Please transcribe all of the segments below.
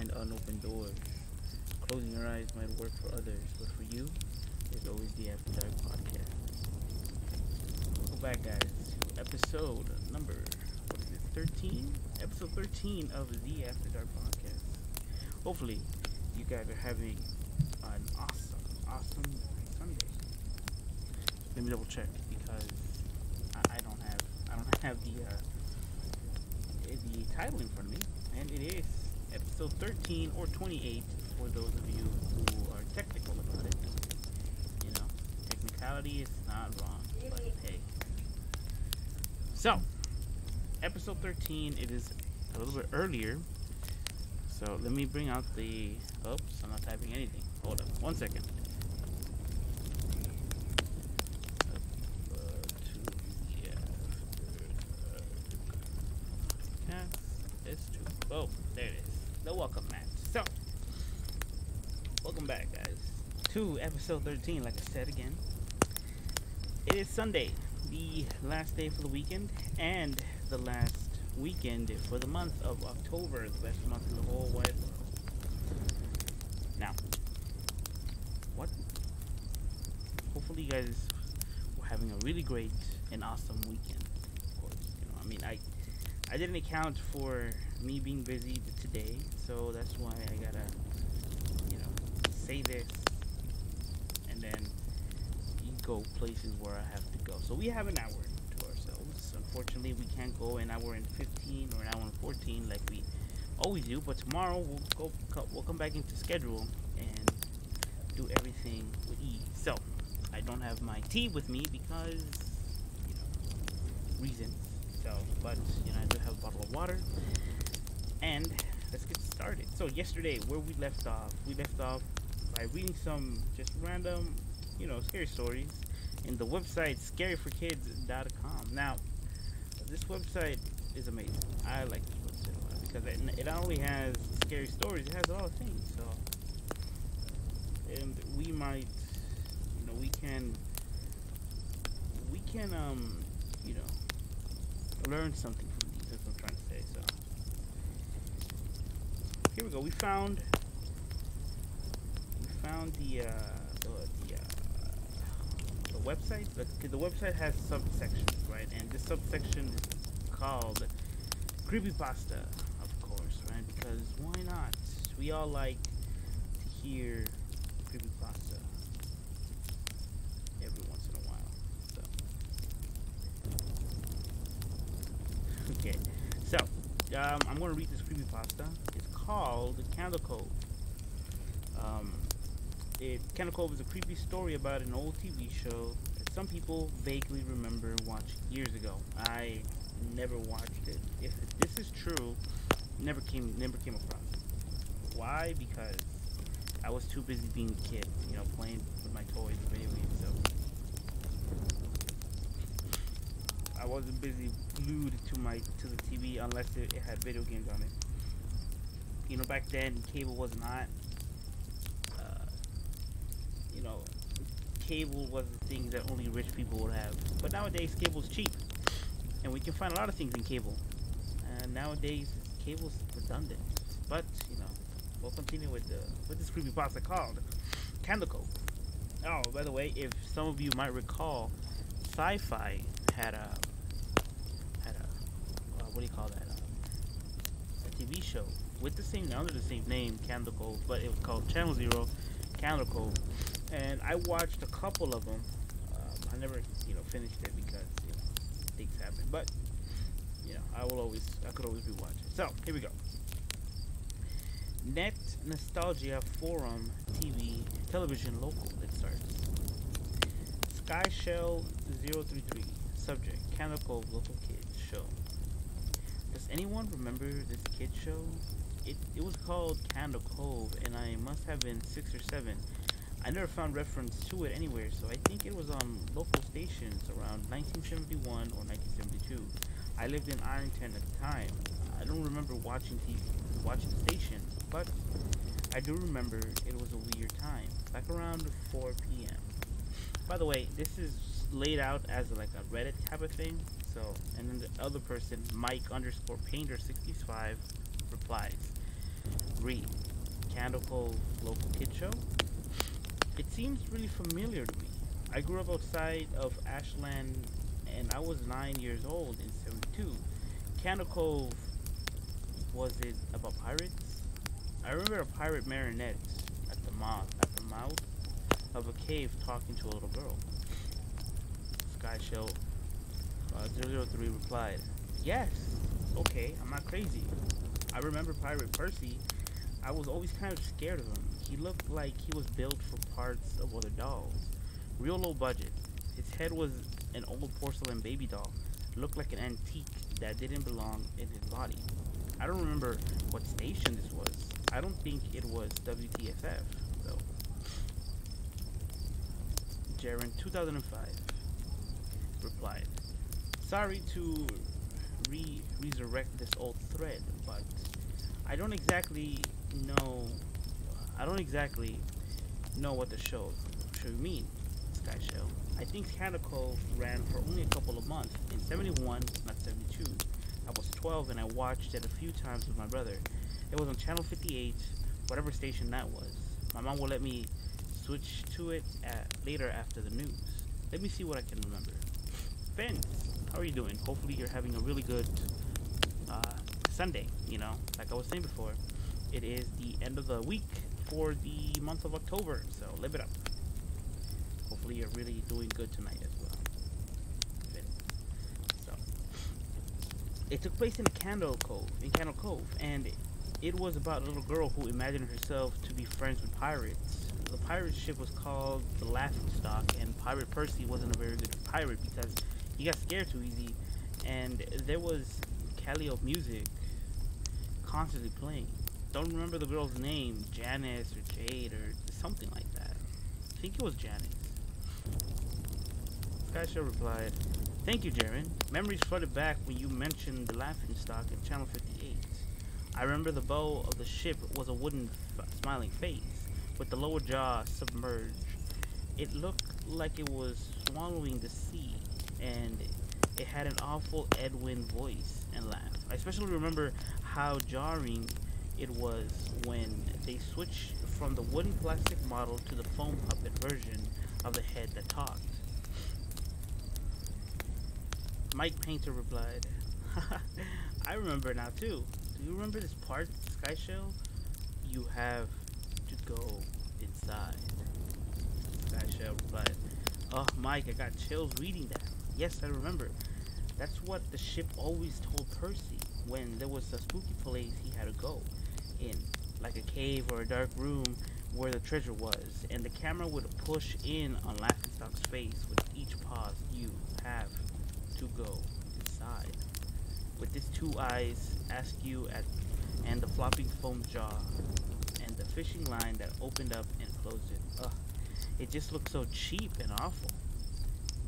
find unopened doors. Closing your eyes might work for others, but for you, there's always the After Dark podcast. Welcome back, guys, to episode number, what is it, 13? Episode 13 of the After Dark podcast. Hopefully, you guys are having an awesome Sunday. Let me double check because I don't have the title in front of me, and it is episode 13 or 28 for those of you who are technical about it. You know, technicality is not wrong, but hey. So, episode 13, it is a little bit earlier. So let me bring out the. Oops, I'm not typing anything. Hold up, 1 second. Oh, there it is. The welcome mat. So, welcome back, guys, to episode 13. Like I said again, it is Sunday, the last day for the weekend, and the last weekend for the month of October, the best month in the whole wide world. Now, what? Hopefully, you guys were having a really great and awesome weekend. Of course, I didn't account for me being busy today, so that's why I gotta, say this, and then go places where I have to go. So we have an hour to ourselves. Unfortunately, we can't go an hour and 15 or an hour and 14 like we always do. But tomorrow we'll come back into schedule and do everything with ease. So I don't have my tea with me because reasons. So, but I do have a bottle of water. And let's get started. So yesterday, where we left off by reading some just random, scary stories in the website scaryforkids.com. Now, this website is amazing. I like this website a lot because it not only has scary stories, it has a lot of things. So, and we might, we can, learn something from these. That's what I'm trying to say. So. Here we go. We found the website. The website has subsections, right? And this subsection is called creepypasta, of course, right? Because why not? We all like to hear creepypasta every once in a while. So, okay. So, I'm going to read this creepypasta. It's called Candle Cove. Candle Cove is a creepy story about an old TV show that some people vaguely remember watching years ago. I never watched it. If this is true, never came across it. Why? Because I was too busy being a kid, playing with my toys and video games. So I wasn't busy glued to the TV unless it had video games on it. Back then cable was not. Cable was the thing that only rich people would have. But nowadays cable's cheap, and we can find a lot of things in cable. And nowadays cable's redundant. But we'll continue with this creepypasta called Candle Cove. Oh, by the way, if some of you might recall, Sci-Fi had a what do you call that? A TV show with under the same name, Candle Cove, but it was called Channel Zero, Candle Cove, and I watched a couple of them. I never, finished it because things happen, but I could always rewatch it. So here we go. Net Nostalgia Forum Television Local. It starts. Skyshell 033. Subject: Candle Cove Local Kids Show. Does anyone remember this kid show? It was called Candle Cove, and I must have been 6 or 7. I never found reference to it anywhere, so I think it was on local stations around 1971 or 1972. I lived in Ironton at the time. I don't remember watching the station, but I do remember it was a weird time, like around 4 p.m. By the way, this is laid out as like a Reddit type of thing. So, and then the other person, Mike _Painter 65, replies, Read. Candle Cove local kid show. It seems really familiar to me. I grew up outside of Ashland and I was 9 years old in '72. Candle Cove, was it about pirates? I remember a pirate marionette at the mouth of a cave talking to a little girl. Sky Shell 003 replied, "Yes, okay, I'm not crazy. I remember Pirate Percy. I was always kind of scared of him. He looked like he was built for parts of other dolls. Real low budget. His head was an old porcelain baby doll. Looked like an antique that didn't belong in his body. I don't remember what station this was. I don't think it was WTFF, though." Jaren 2005 replied, "Sorry to resurrect this old thread, but I don't exactly know. I don't exactly know what the show should mean." Sky Shell, "I think Candle Cove ran for only a couple of months. In '71, not '72. I was 12 and I watched it a few times with my brother. It was on Channel 58, whatever station that was. My mom will let me switch to it later after the news. Let me see what I can remember." Ben, how are you doing? Hopefully you're having a really good Sunday. Like I was saying before, it is the end of the week for the month of October, so live it up. Hopefully you're really doing good tonight as well. Ben. So it took place in Candle Cove, and it was about a little girl who imagined herself to be friends with pirates. The pirate ship was called the Laughing Stock, and Pirate Percy wasn't a very good pirate because he got scared too easy, and there was Calliope music constantly playing. Don't remember the girl's name, Janice or Jade or something like that. I think it was Janice. Skyshow replied, "Thank you, Jaren. Memories flooded back when you mentioned the Laughing Stock in Channel 58. I remember the bow of the ship was a wooden smiling face, with the lower jaw submerged. It looked like it was swallowing the sea, and it had an awful Edwin voice and laugh. I especially remember how jarring it was when they switched from the wooden plastic model to the foam puppet version of the head that talked." Mike Painter replied, "I remember now too. Do you remember this part, Sky Shell? You have to go inside." Sky Shell replied, "Oh, Mike, I got chills reading that. Yes, I remember. That's what the ship always told Percy when there was a spooky place he had to go in, like a cave or a dark room where the treasure was, and the camera would push in on Laughingstock's face with each pause. You have to go inside. With his two eyes, askew and the flopping foam jaw, and the fishing line that opened up and closed it. Ugh, it just looked so cheap and awful.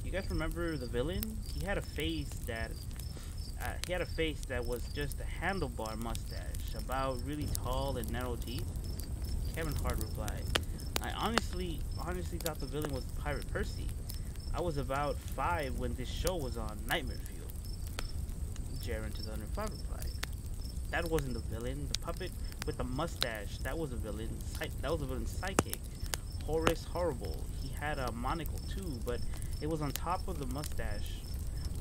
You guys remember the villain? He had a face that was just a handlebar mustache, about really tall and narrow teeth." Kevin Hart replied, "I honestly thought the villain was Pirate Percy. I was about 5 when this show was on Nightmare Fuel." Jaren 2005 replied, "That wasn't the villain. The puppet with the mustache, that was a villain. That was a villain's psychic. Horace Horrible. He had a monocle too, but it was on top of the mustache.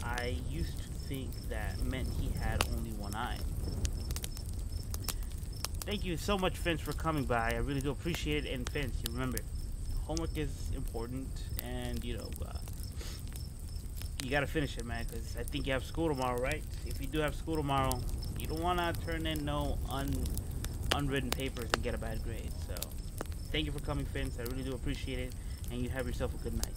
I used to think that meant he had only one eye." Thank you so much, Vince, for coming by. I really do appreciate it. And Vince, you remember, homework is important, and you gotta finish it, man, because I think you have school tomorrow, right? If you do have school tomorrow, you don't want to turn in no unwritten papers and get a bad grade. So thank you for coming, Vince. I really do appreciate it, and you have yourself a good night.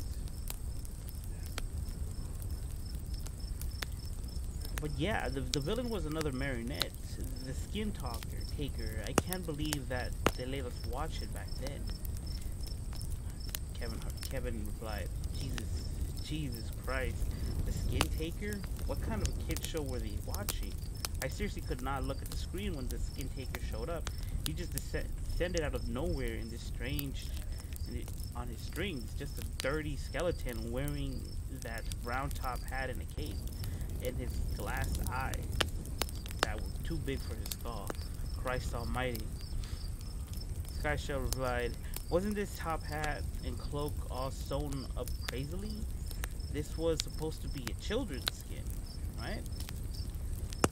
But yeah, the villain was another marionette, the skin taker. I can't believe that they let us watch it back then. Kevin replied, Jesus Christ, the skin taker? What kind of a kid show were they watching? I seriously could not look at the screen when the skin taker showed up. He just descended out of nowhere in this on his strings, just a dirty skeleton wearing that brown top hat and a cape, and his glass eyes that were too big for his skull Christ almighty. Skyshell replied, wasn't this top hat and cloak all sewn up crazily? This was supposed to be a children's skin, right?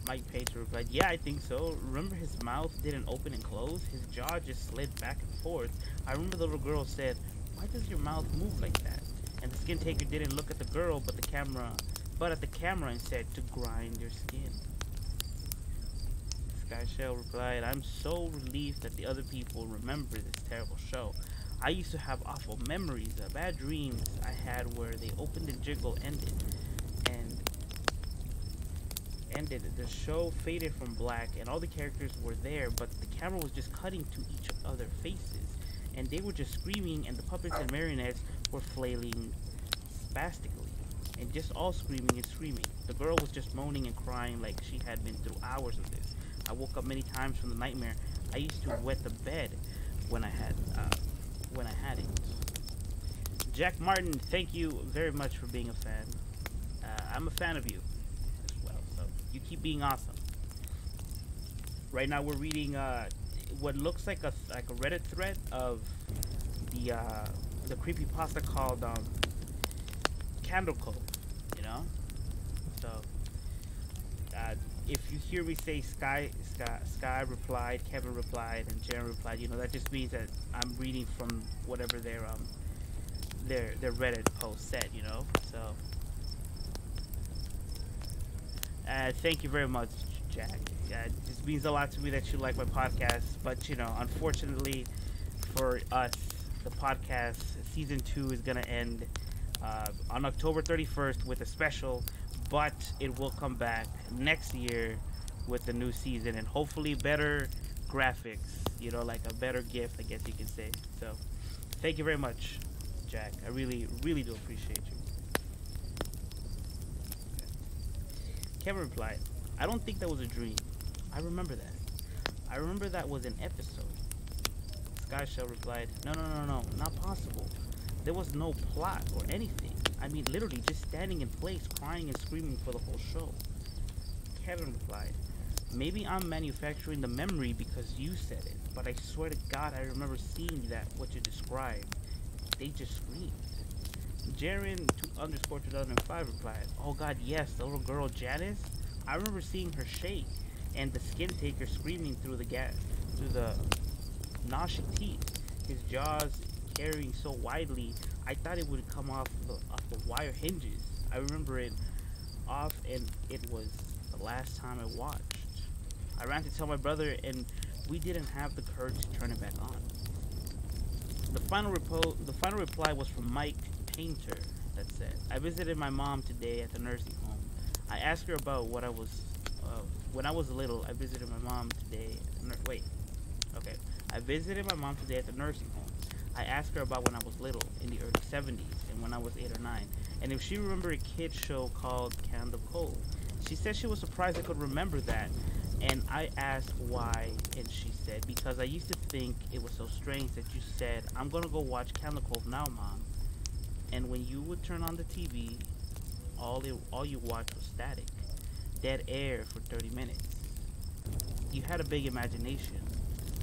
Mike Pager replied, yeah, I think so. Remember his mouth didn't open and close? His jaw just slid back and forth. I remember the little girl said, why does your mouth move like that? And the skin taker didn't look at the girl but at the camera and said, to grind your skin. Skyshell replied, I'm so relieved that the other people remember this terrible show. I used to have awful memories, bad dreams I had where they opened and jiggle ended. The show faded from black and all the characters were there, but the camera was just cutting to each other's faces. And they were just screaming and the puppets and marionettes were flailing spastically. And just all screaming and screaming. The girl was just moaning and crying like she had been through hours of this. I woke up many times from the nightmare. I used to wet the bed when I had it. Jack Martin, thank you very much for being a fan. I'm a fan of you as well, so you keep being awesome. Right now we're reading what looks like a Reddit thread of the creepypasta called Candle Cove, you know? So if you hear me say Sky replied, Kevin replied, and Jaren replied, you know, that just means that I'm reading from whatever their Reddit post said, you know. So thank you very much, Jack. It just means a lot to me that you like my podcast, but you know, unfortunately for us, the podcast season 2 is gonna end on October 31st with a special, but it will come back next year with the new season and hopefully better graphics, you know, like a better gift, I guess you can say. So thank you very much, Jack. I really, really do appreciate you. Okay. Kevin replied, I don't think that was a dream. I remember that. I remember that was an episode. Skyshell replied, no, not possible. There was no plot or anything. I mean, literally just standing in place, crying and screaming for the whole show. Kevin replied, maybe I'm manufacturing the memory because you said it, but I swear to God I remember seeing that, what you described. They just screamed. Jaren _ 2005 replied, oh God, yes, the little girl Janice. I remember seeing her shake and the skin taker screaming through the gnashing teeth. His jaws carrying so widely, I thought it would come off the wire hinges. I remember it off, and it was the last time I watched. I ran to tell my brother, and we didn't have the courage to turn it back on. The final reply was from Mike Painter that said, I visited my mom today at the nursing home. I asked her about what I was when I was little. I visited my mom today. I visited my mom today at the nursing home. I asked her about when I was little, in the early 70s, and when I was 8 or 9, and if she remembered a kid's show called Candle Cove. She said she was surprised I could remember that, and I asked why, and she said, because I used to think it was so strange that you said, I'm gonna go watch Candle Cove now, Mom. And when you would turn on the TV, all you watched was static, dead air for 30 minutes. You had a big imagination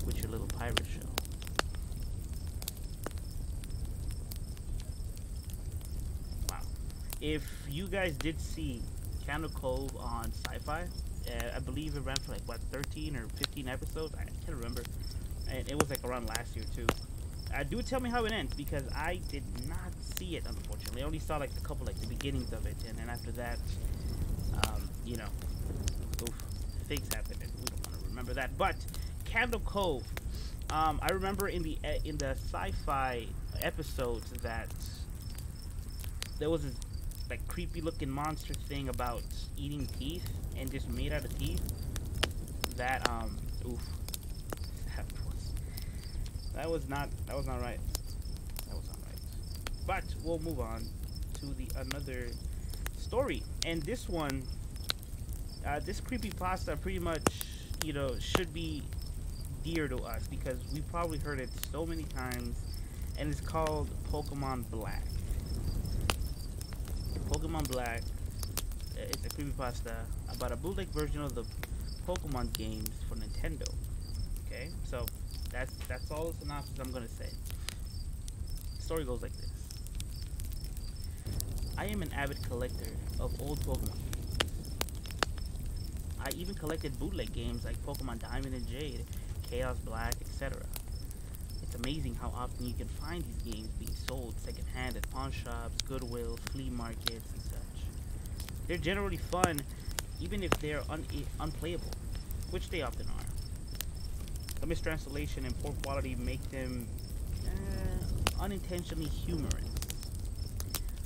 with your little pirate show. Wow. If you guys did see Candle Cove on Sci-Fi, I believe it ran for like, what, 13 or 15 episodes? I can't remember. And it was like around last year too. Do tell me how it ends, because I did not see it, unfortunately. I only saw like a couple, like the beginnings of it, and then after that, you know, things happened, and we don't want to remember that. But Candle Cove, I remember in the Sci-Fi episodes that there was this like creepy looking monster thing about eating teeth and just made out of teeth. That that was not right. That was not right. But we'll move on to another story, and this one, this creepypasta pretty much, you know, should be dear to us because we probably heard it so many times, and it's called Pokemon Black. Pokemon Black, it's a creepypasta about a bootleg version of the Pokemon games for Nintendo. Okay, so that's all the synopsis I'm gonna say. The story goes like this. I am an avid collector of old Pokemon. I even collected bootleg games like Pokemon Diamond and Jade, Chaos Black, etc. It's amazing how often you can find these games being sold secondhand at pawn shops, Goodwill, flea markets, and such. They're generally fun, even if they're unplayable, which they often are. The mistranslation and poor quality make them unintentionally humorous.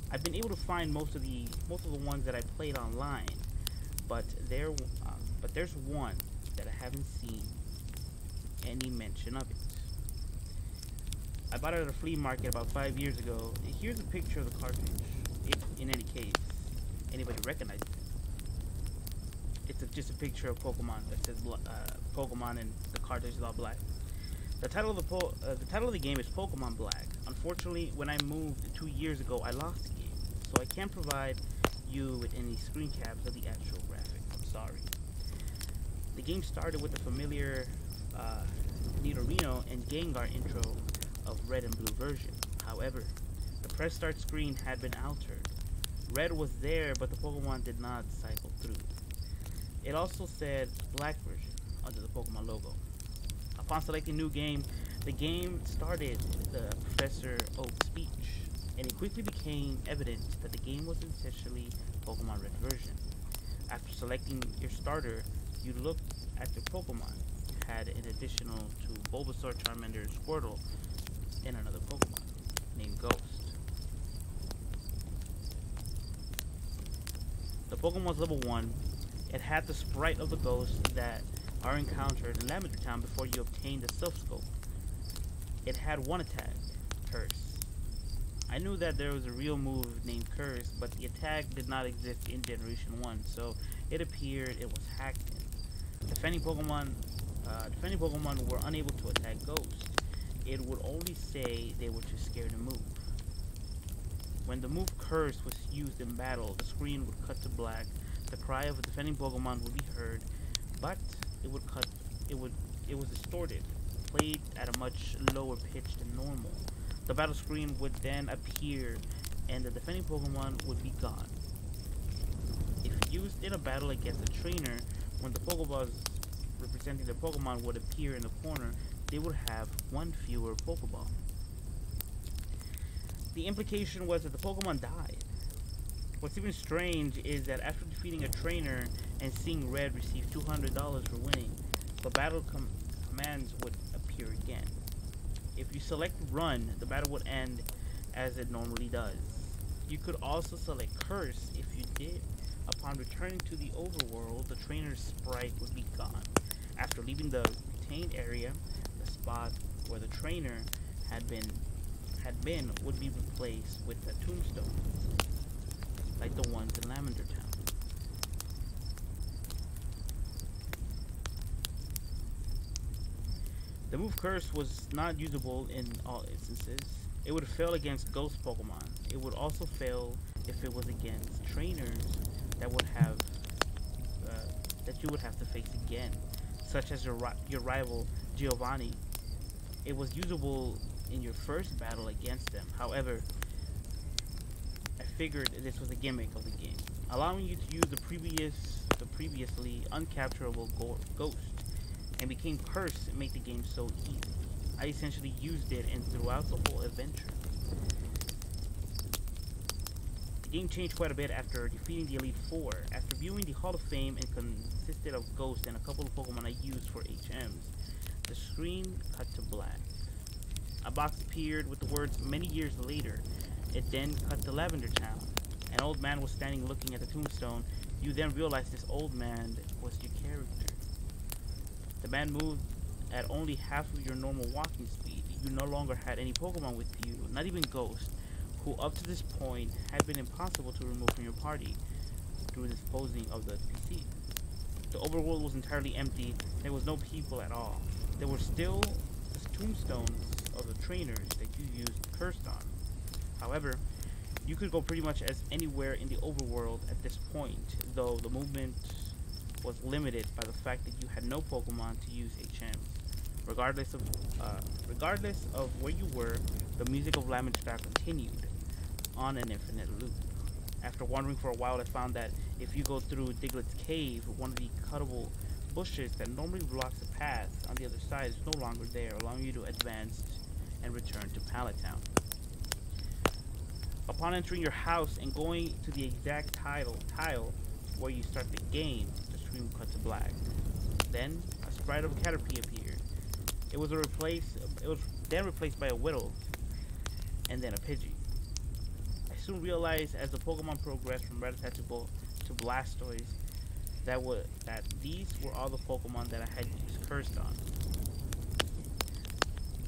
I've been able to find most of the ones that I played online, but there's one that I haven't seen any mention of it. I bought it at a flea market about 5 years ago, and here's a picture of the cartridge. If, in any case, anybody recognizes it. It's just a picture of Pokemon that says Pokemon, and the cartridge is all black. The title of the game is Pokemon Black. Unfortunately, when I moved 2 years ago, I lost the game, so I can't provide you with any screen caps of the actual graphics. I'm sorry. The game started with the familiar Nidorino and Gengar intro of Red and Blue version. However, the press start screen had been altered. Red was there, but the Pokemon did not cycle through. It also said Black version under the Pokemon logo. Upon selecting new game, the game started the Professor Oak speech, and it quickly became evident that the game was essentially Pokemon Red version. After selecting your starter, you looked at the Pokemon. You had an additional to Bulbasaur, Charmander, Squirtle, and another Pokemon named Ghost. The Pokemon was level 1. It had the sprite of the ghosts that are encountered in Lavender Town before you obtain the Silph Scope. It had one attack, Curse. I knew that there was a real move named Curse, but the attack did not exist in Generation 1, so it appeared it was hacked in. Defending Pokemon were unable to attack Ghost. It would only say they were too scared to move. When the move Curse was used in battle, the screen would cut to black. The cry of a defending Pokemon would be heard, but it was distorted, played at a much lower pitch than normal. The battle screen would then appear, and the defending Pokemon would be gone. If used in a battle against a trainer, when the Pokeballs representing the Pokemon would appear in the corner, they would have one fewer Pokeball. The implication was that the Pokemon died. What's even strange is that after defeating a trainer and seeing Red receive $200 for winning, the battle commands would appear again. If you select Run, the battle would end as it normally does. You could also select Curse. If you did, upon returning to the overworld, the trainer's sprite would be gone. After leaving the retained area, the spot where the trainer had been would be replaced with a tombstone, like the ones in Lavender Town. The move Curse was not usable in all instances. It would fail against ghost Pokemon. It would also fail if it was against trainers that you would have to face again, such as your rival Giovanni. It was usable in your first battle against them. However, I figured this was a gimmick of the game, allowing you to use the previously uncapturable ghost, and became Curse and make the game so easy. I essentially used it and throughout the whole adventure. The game changed quite a bit after defeating the Elite Four. After viewing the Hall of Fame and consisted of Ghost and a couple of Pokemon I used for HMs, the screen cut to black. A box appeared with the words "Many years later." It then cut to Lavender Town. An old man was standing looking at the tombstone. You then realized this old man was your character. The man moved at only half of your normal walking speed. You no longer had any Pokemon with you, not even Ghost, who up to this point had been impossible to remove from your party through disposing of the PC. The overworld was entirely empty. There was no people at all. There were still the tombstones of the trainers that you used Cursed on. However, you could go pretty much as anywhere in the overworld at this point, though the movement was limited by the fact that you had no Pokemon to use HMs. Regardless of regardless of where you were, the music of Lemon Star continued on an infinite loop. After wandering for a while, I found that if you go through Diglett's cave, one of the cuttable bushes that normally blocks the path on the other side is no longer there, allowing you to advance and return to Pallet Town. Upon entering your house and going to the exact tile where you start the game, the screen cut to black. Then a sprite of a Caterpie appeared. It was then replaced by a Whittle, and then a Pidgey. I soon realized as the Pokemon progressed from Rattata to Blastoise that these were all the Pokemon that I had used Cursed on.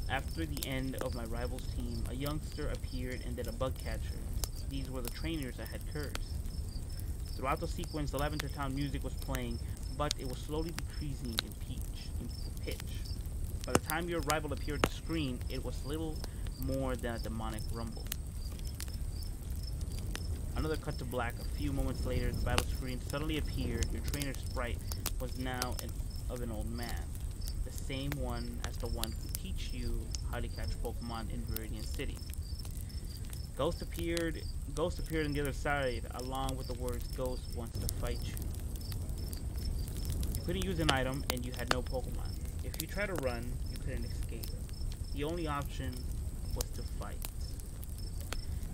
After the end of my rival's team, a youngster appeared and then a bug catcher. These were the trainers I had cursed. Throughout the sequence, the Lavender Town music was playing, but it was slowly decreasing in pitch. By the time your rival appeared on the screen, it was little more than a demonic rumble. Another cut to black. A few moments later, the battle screen suddenly appeared. Your trainer sprite was now of an old man, the same one as the one who teach you how to catch Pokemon in Viridian City. Ghost appeared on the other side, along with the words, "Ghost wants to fight you." You couldn't use an item, and you had no Pokemon. If you tried to run, you couldn't escape. The only option was to fight.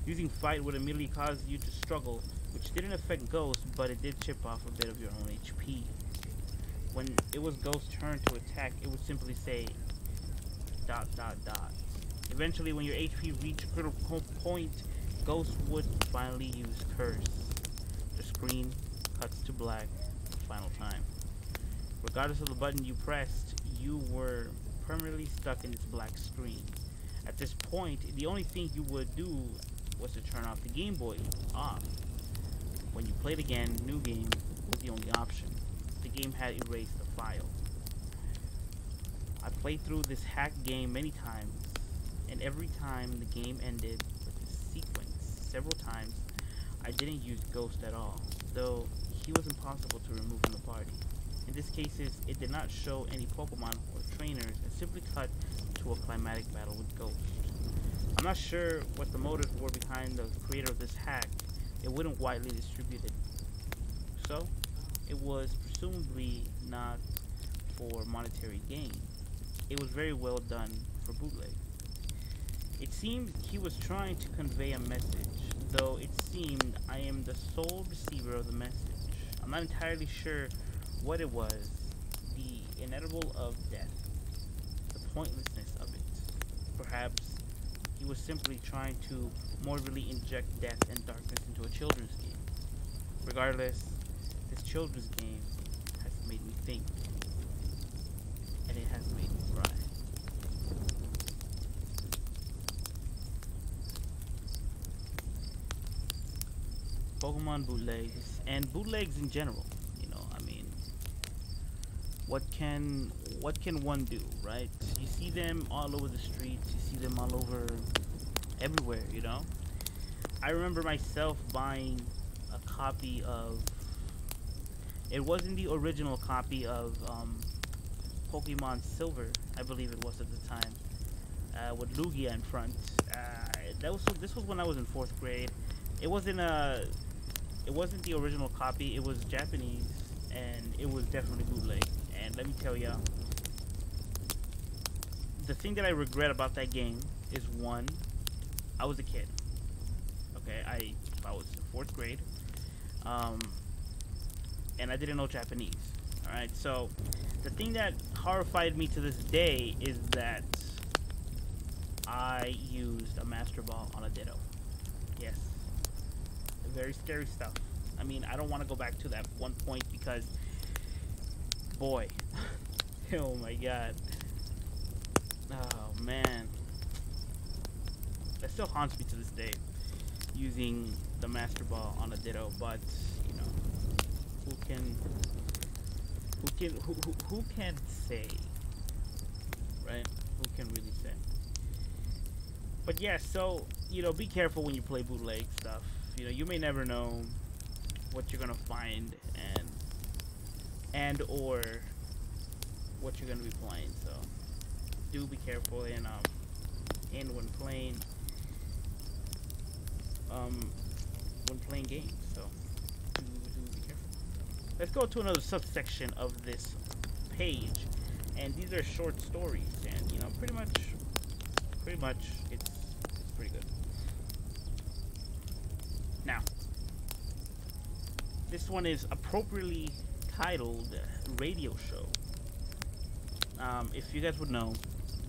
Using fight would immediately cause you to struggle, which didn't affect Ghost, but it did chip off a bit of your own HP. When it was Ghost's turn to attack, it would simply say ... Eventually, when your HP reached a critical point, Ghost would finally use Curse. The screen cuts to black the final time. Regardless of the button you pressed, you were permanently stuck in this black screen. At this point, the only thing you would do was to turn off the Game Boy off. When you played again, New Game was the only option. The game had erased the file. I played through this hacked game many times, and every time the game ended with this sequence, several times, I didn't use Ghost at all, though he was impossible to remove from the party. In this case, it did not show any Pokemon or trainers, and simply cut to a climatic battle with Ghost. I'm not sure what the motives were behind the creator of this hack. It wasn't widely distributed, so it was presumably not for monetary gain. It was very well done for bootleg. It seemed he was trying to convey a message, though it seemed I am the sole receiver of the message. I'm not entirely sure what it was, the inevitable of death, the pointlessness of it. Perhaps he was simply trying to morbidly inject death and darkness into a children's game. Regardless, this children's game has made me think, and it has made me cry. Pokemon bootlegs, and bootlegs in general. I mean, what can one do, right? You see them all over the streets. You see them all over everywhere. I remember myself buying a copy of. It wasn't the original copy of Pokemon Silver, I believe it was at the time, with Lugia in front. This was when I was in 4th grade. It wasn't the original copy. It was Japanese, and it was definitely bootleg. And let me tell ya, the thing that I regret about that game is, one, I was a kid. Okay, I was in 4th grade, and I didn't know Japanese. All right, so the thing that horrified me to this day is that I used a Master Ball on a Ditto. Yes. Very scary stuff. I mean, I don't want to go back to that one point because, boy, oh my god, oh man, that still haunts me to this day, using the Master Ball on a Ditto. But who can say, right? Who can really say? But yeah, so be careful when you play bootleg stuff. You may never know what you're gonna find and or what you're gonna be playing. So do be careful in um when playing games. So do be careful. Let's go to another subsection of this page, and these are short stories, and pretty much it's pretty good. Now, this one is appropriately titled Radio Show. If you guys would know,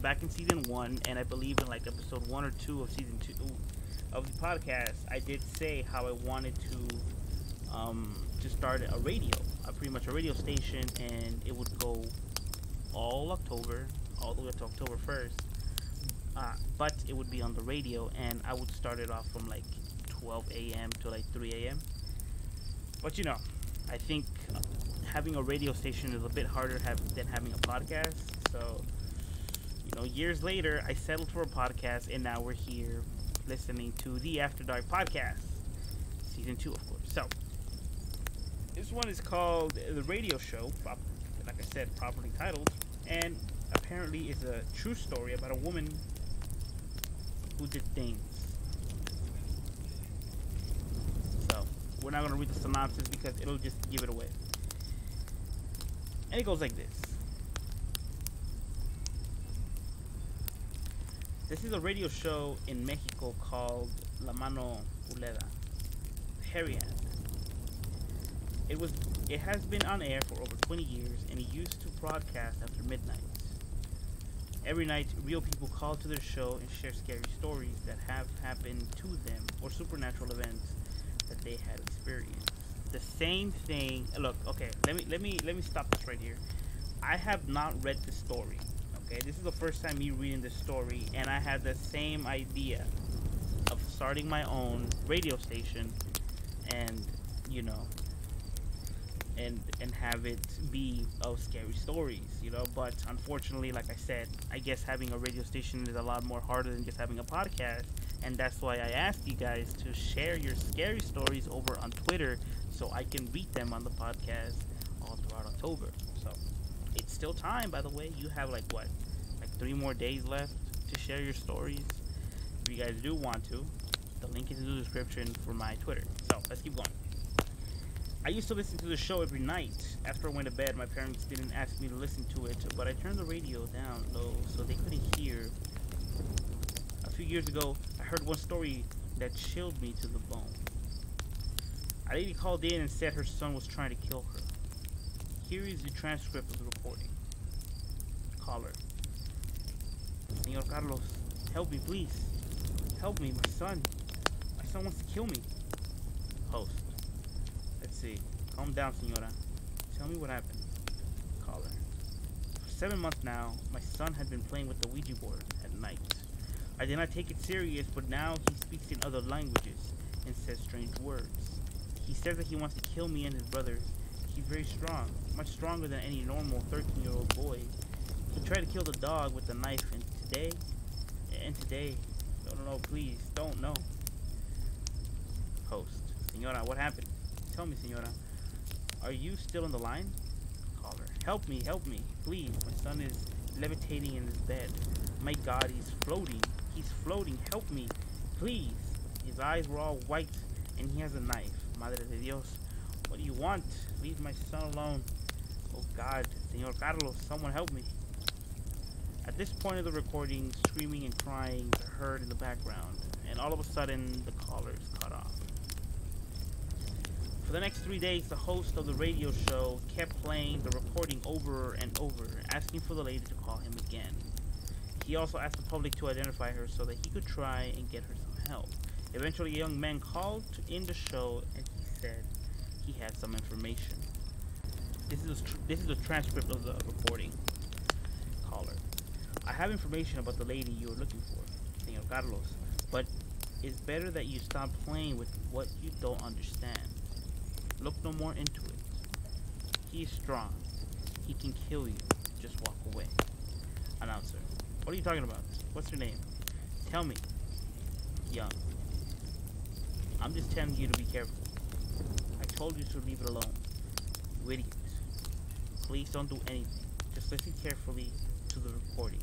back in season 1, and I believe in like episode 1 or 2 of season 2 of the podcast, I did say how I wanted to start a radio, pretty much a radio station, and it would go all October, all the way to October 1st. But it would be on the radio, and I would start it off from like 12 a.m. to like 3 a.m. But I think having a radio station is a bit harder than having a podcast. So, years later, I settled for a podcast, and now we're here listening to the After Dark podcast, season 2, of course. So, this one is called The Radio Show, like I said, properly titled, and apparently is a true story about a woman who did things. So, we're not going to read the synopsis because it'll just give it away. And it goes like this. This is a radio show in Mexico called La Mano Uleda, Hairy Hand. It has been on air for over 20 years, and it used to broadcast after midnight. Every night, real people call to their show and share scary stories that have happened to them or supernatural events that they had experienced. The same thing. Look, okay, let me stop this right here. I have not read the story. Okay, this is the first time me reading this story, and I had the same idea of starting my own radio station, and and have it be of scary stories, But unfortunately, like I said, I guess having a radio station is a lot more harder than just having a podcast, and that's why I asked you guys to share your scary stories over on Twitter so I can read them on the podcast all throughout October. So it's still time, by the way. You have like 3 more days left to share your stories. If you guys do want to, the link is in the description for my Twitter. So let's keep going. I used to listen to the show every night. After I went to bed, my parents didn't ask me to listen to it, but I turned the radio down low so they couldn't hear. A few years ago, I heard one story that chilled me to the bone. A lady called in and said her son was trying to kill her. Here is the transcript of the recording. Caller. Señor Carlos, help me, please. Help me, my son. My son wants to kill me. Host. Let's see. Calm down, señora. Tell me what happened. Caller. For 7 months now, my son had been playing with the Ouija board at night. I did not take it serious, but now he speaks in other languages and says strange words. He says that he wants to kill me and his brothers. He's very strong, much stronger than any normal 13-year-old boy. He tried to kill the dog with a knife, and today, no, please, don't, no. Host. Señora, what happened? Tell me, señora. Are you still on the line? Caller. Help me, please. My son is levitating in his bed. My God, he's floating. Help me, please. His eyes were all white, and he has a knife. Madre de Dios. What do you want? Leave my son alone. Oh God, Señor Carlos, someone help me. At this point of the recording, screaming and crying are heard in the background, and all of a sudden, the caller is cut off. For the next 3 days, the host of the radio show kept playing the recording over and over, asking for the lady to call him again. He also asked the public to identify her so that he could try and get her some help. Eventually, a young man called in the show, and he said he had some information. This is a transcript of the recording. Caller. I have information about the lady you are looking for, Señor Carlos, but it's better that you stop playing with what you don't understand. Look no more into it. He is strong. He can kill you. Just walk away. Announcer. What are you talking about? What's your name? Tell me. Young. I'm just telling you to be careful. I told you to leave it alone. You idiot. Please don't do anything. Just listen carefully to the recording.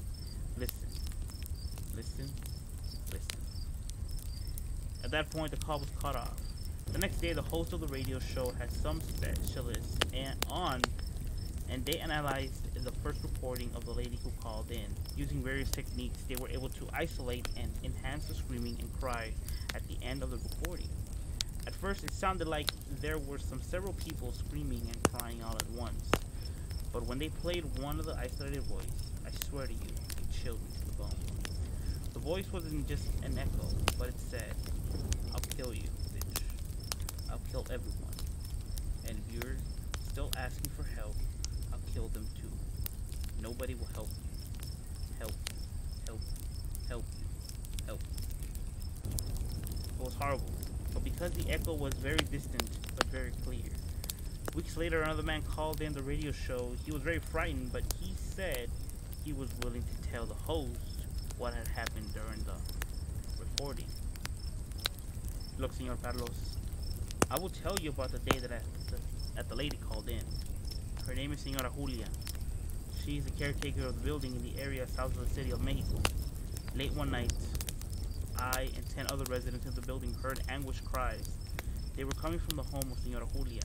Listen, listen. At that point, the call was cut off. The next day, the host of the radio show had some specialists on, and they analyzed the first recording of the lady who called in. Using various techniques, they were able to isolate and enhance the screaming and cry at the end of the recording. At first, it sounded like there were several people screaming and crying all at once. But when they played one of the isolated voices, I swear to you, it chilled me to the bone. The voice wasn't just an echo, but it said, "I'll kill you, bitch. I'll kill everyone. And if you're still asking for help, I'll kill them too. Nobody will help you. Help, help, help you, help." It was horrible, but because the echo was very distant but very clear. Weeks later, another man called in the radio show. He was very frightened, but he said he was willing to tell the host what had happened during the recording. "Look, Senor Carlos, I will tell you about the day that the lady called in. Her name is Senora Julia. She is the caretaker of the building in the area south of the city of Mexico. Late one night, I and 10 other residents of the building heard anguished cries. They were coming from the home of Senora Julia.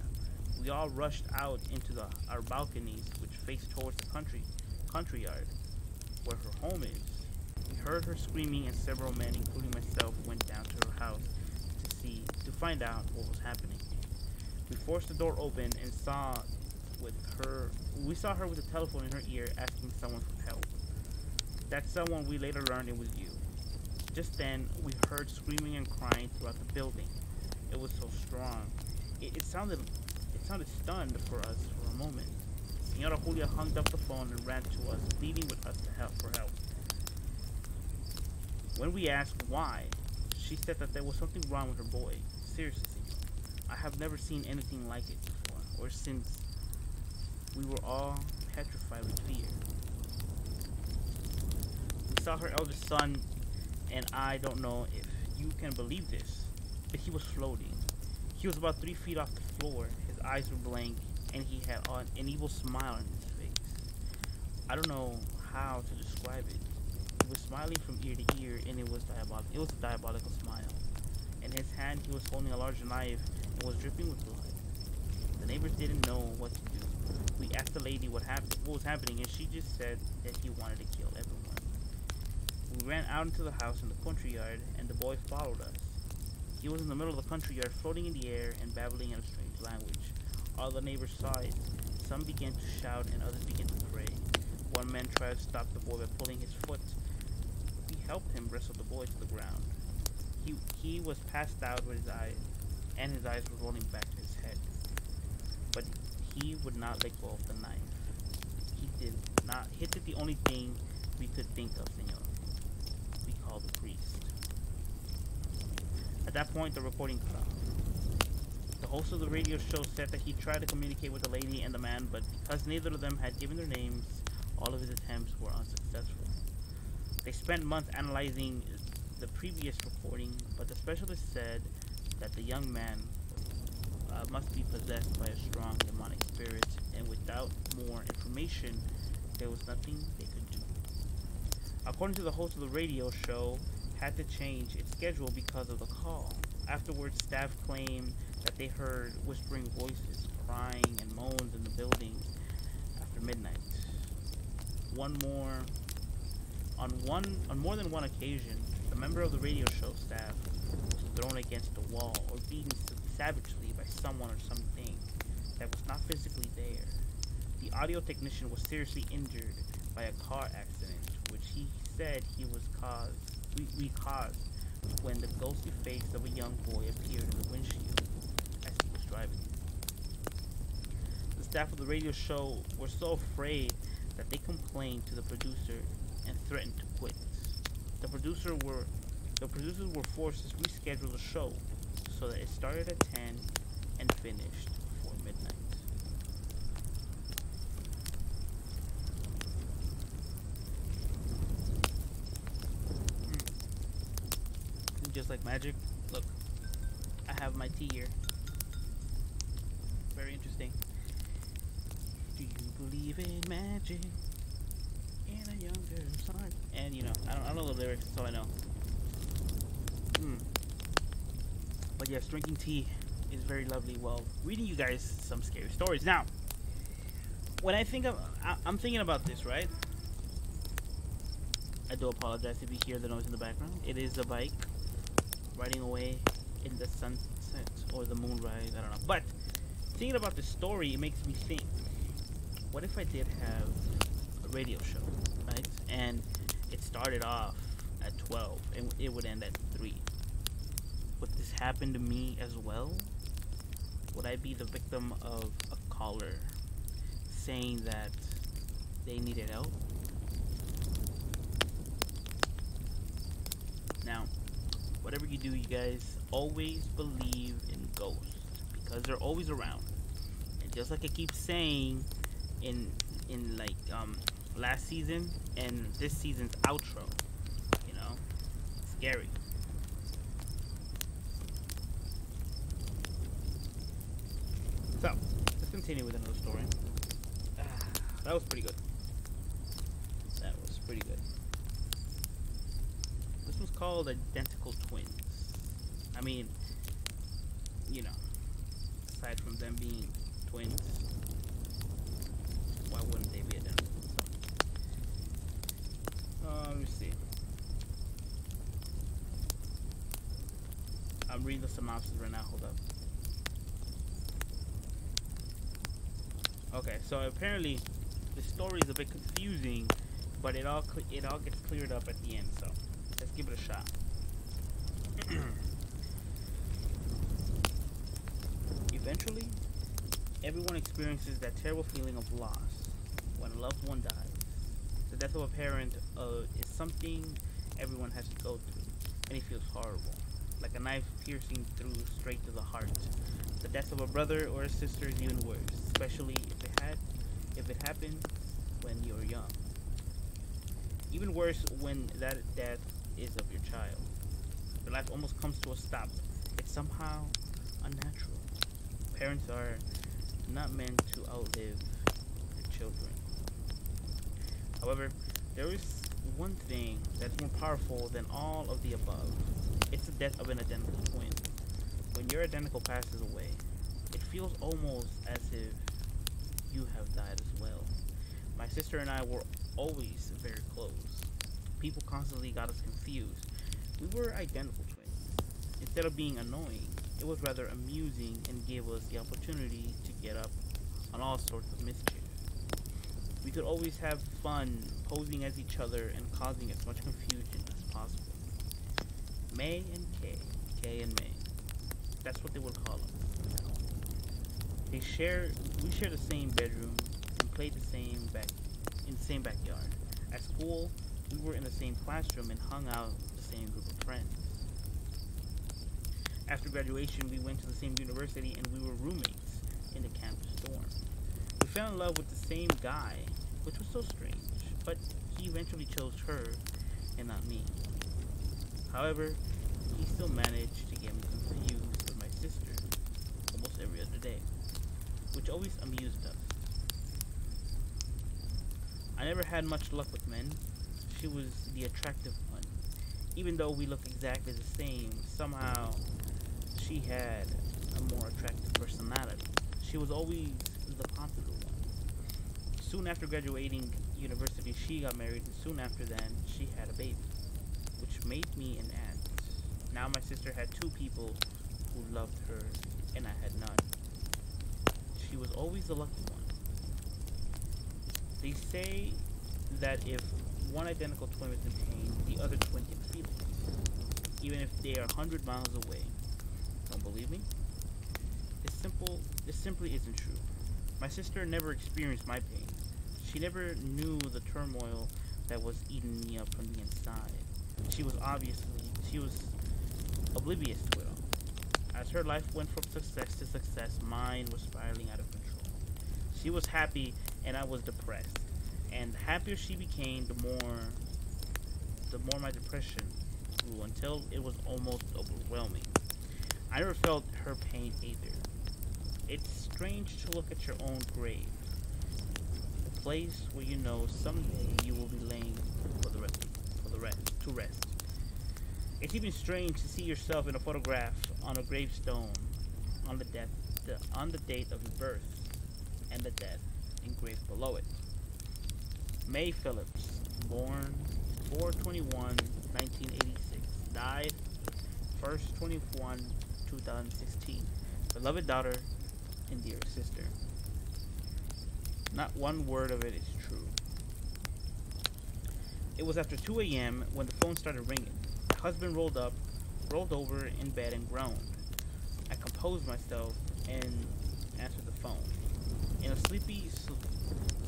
We all rushed out into our balconies, which face towards the country yard, where her home is. We heard her screaming, and several men, including myself, went down to her house to find out what was happening. We forced the door open and saw her with the telephone in her ear, asking someone for help. That someone, we later learned it was you. Just then, we heard screaming and crying throughout the building. It was so strong. It sounded stunned for us for a moment. Senora Julia hung up the phone and ran to us, pleading with us for help. When we asked why, she said that there was something wrong with her boy. Seriously, I have never seen anything like it before, or since. We were all petrified with fear. We saw her eldest son, and I don't know if you can believe this, but he was floating. He was about 3 feet off the floor. His eyes were blank, and he had an evil smile on his face. I don't know how to describe it. He was smiling from ear to ear, and it was diabolical. It was a diabolical smile. In his hand, he was holding a large knife and was dripping with blood. The neighbors didn't know what to do. We asked the lady what was happening, and she just said that he wanted to kill everyone. We ran out into the house in the country yard, and the boy followed us. He was in the middle of the country yard, floating in the air and babbling in a strange language. All the neighbors saw it. Some began to shout, and others began to pray. One man tried to stop the boy by pulling his foot. We helped him wrestle the boy to the ground. He was passed out with his eyes, and his eyes were rolling back to his head. But he would not let go of the knife. He did not. He did the only thing we could think of, senor. We called the priest. At that point, the recording cut off. The host of the radio show said that he tried to communicate with the lady and the man, but because neither of them had given their names, all of his attempts were unsuccessful. They spent months analyzing the previous recording, but the specialist said that the young man must be possessed by a strong demonic spirit, and without more information, there was nothing they could do. According to the host of the radio show, had to change its schedule because of the call. Afterwards, staff claimed that they heard whispering voices, crying, and moans in the building after midnight. On more than one occasion, the member of the radio show staff was thrown against the wall or beaten savagely by someone or something that was not physically there. The audio technician was seriously injured by a car accident, which he said we caused when the ghostly face of a young boy appeared in the windshield as he was driving. The staff of the radio show were so afraid that they complained to the producer and threatened to quit. The producers were forced to reschedule the show so that it started at 10 and finished before midnight. Just like magic, look, I have my tea here. Very interesting. Do you believe in magic? in a younger son. And I don't know the lyrics, so I know. Hmm. But yes, drinking tea is very lovely while reading you guys some scary stories. Now, when I'm thinking about this, right? I do apologize if you hear the noise in the background. It is a bike riding away in the sunset or the moonrise. I don't know. But thinking about the story, it makes me think: what if I did have a radio show, right? And it started off at 12 and it would end at 3. Would this happen to me as well? Would I be the victim of a caller saying that they needed help? Now, whatever you do, you guys always believe in ghosts because they're always around. And just like I keep saying in like last season and this season's outro, scary. So, let's continue with another story. That was pretty good. That was pretty good. This was called Identical Twins. I mean, aside from them being twins, why wouldn't they be identical? Let me see. I'm reading the synopsis right now. Hold up. Okay, so apparently the story is a bit confusing, but it all gets cleared up at the end. So let's give it a shot. Eventually, everyone experiences that terrible feeling of loss when a loved one dies. The death of a parent is something everyone has to go through, and it feels horrible, like a knife piercing through straight to the heart. The death of a brother or a sister is even worse, especially if it happens when you're young. Even worse when that death is of your child. Your life almost comes to a stop. It's somehow unnatural. Parents are not meant to outlive their children. However, there is one thing that's more powerful than all of the above. It's the death of an identical twin. When your identical passes away, it feels almost as if you have died as well. My sister and I were always very close. People constantly got us confused. We were identical twins. Instead of being annoying, it was rather amusing and gave us the opportunity to get up on all sorts of mischief. We could always have fun posing as each other and causing as much confusion as possible. May and Kay and May. That's what they would call us. We share the same bedroom and played in the same backyard. At school, we were in the same classroom and hung out with the same group of friends. After graduation, we went to the same university and we were roommates in the campus dorm. We fell in love with the same guy, which was so strange, but he eventually chose her and not me. However, he still managed to get me confused with my sister almost every other day, which always amused us. I never had much luck with men. She was the attractive one. Even though we looked exactly the same, somehow she had a more attractive personality. She was always the popular one. Soon after graduating university, she got married, and soon after then, she had a baby, which made me an aunt. Now my sister had 2 people who loved her, and I had none. She was always the lucky one. They say that if one identical twin is in pain, the other twin can feel it, even if they are 100 miles away. Don't believe me? This simply isn't true. My sister never experienced my pain. She never knew the turmoil that was eating me up from the inside. She was oblivious to it all. As her life went from success to success, mine was spiraling out of control. She was happy and I was depressed. And the happier she became, the more my depression grew until it was almost overwhelming. I never felt her pain either. It's strange to look at your own grave. The place where you know someday you will be laying to rest. It's even strange to see yourself in a photograph on a gravestone on on the date of your birth and the death engraved below it. May Phillips, born 4/21, 1986, died 1/21, 2016. Beloved daughter and dear sister. Not one word of it is true. It was after 2 a.m. when the phone started ringing. My husband rolled over in bed and groaned. I composed myself and answered the phone. In a sleepy,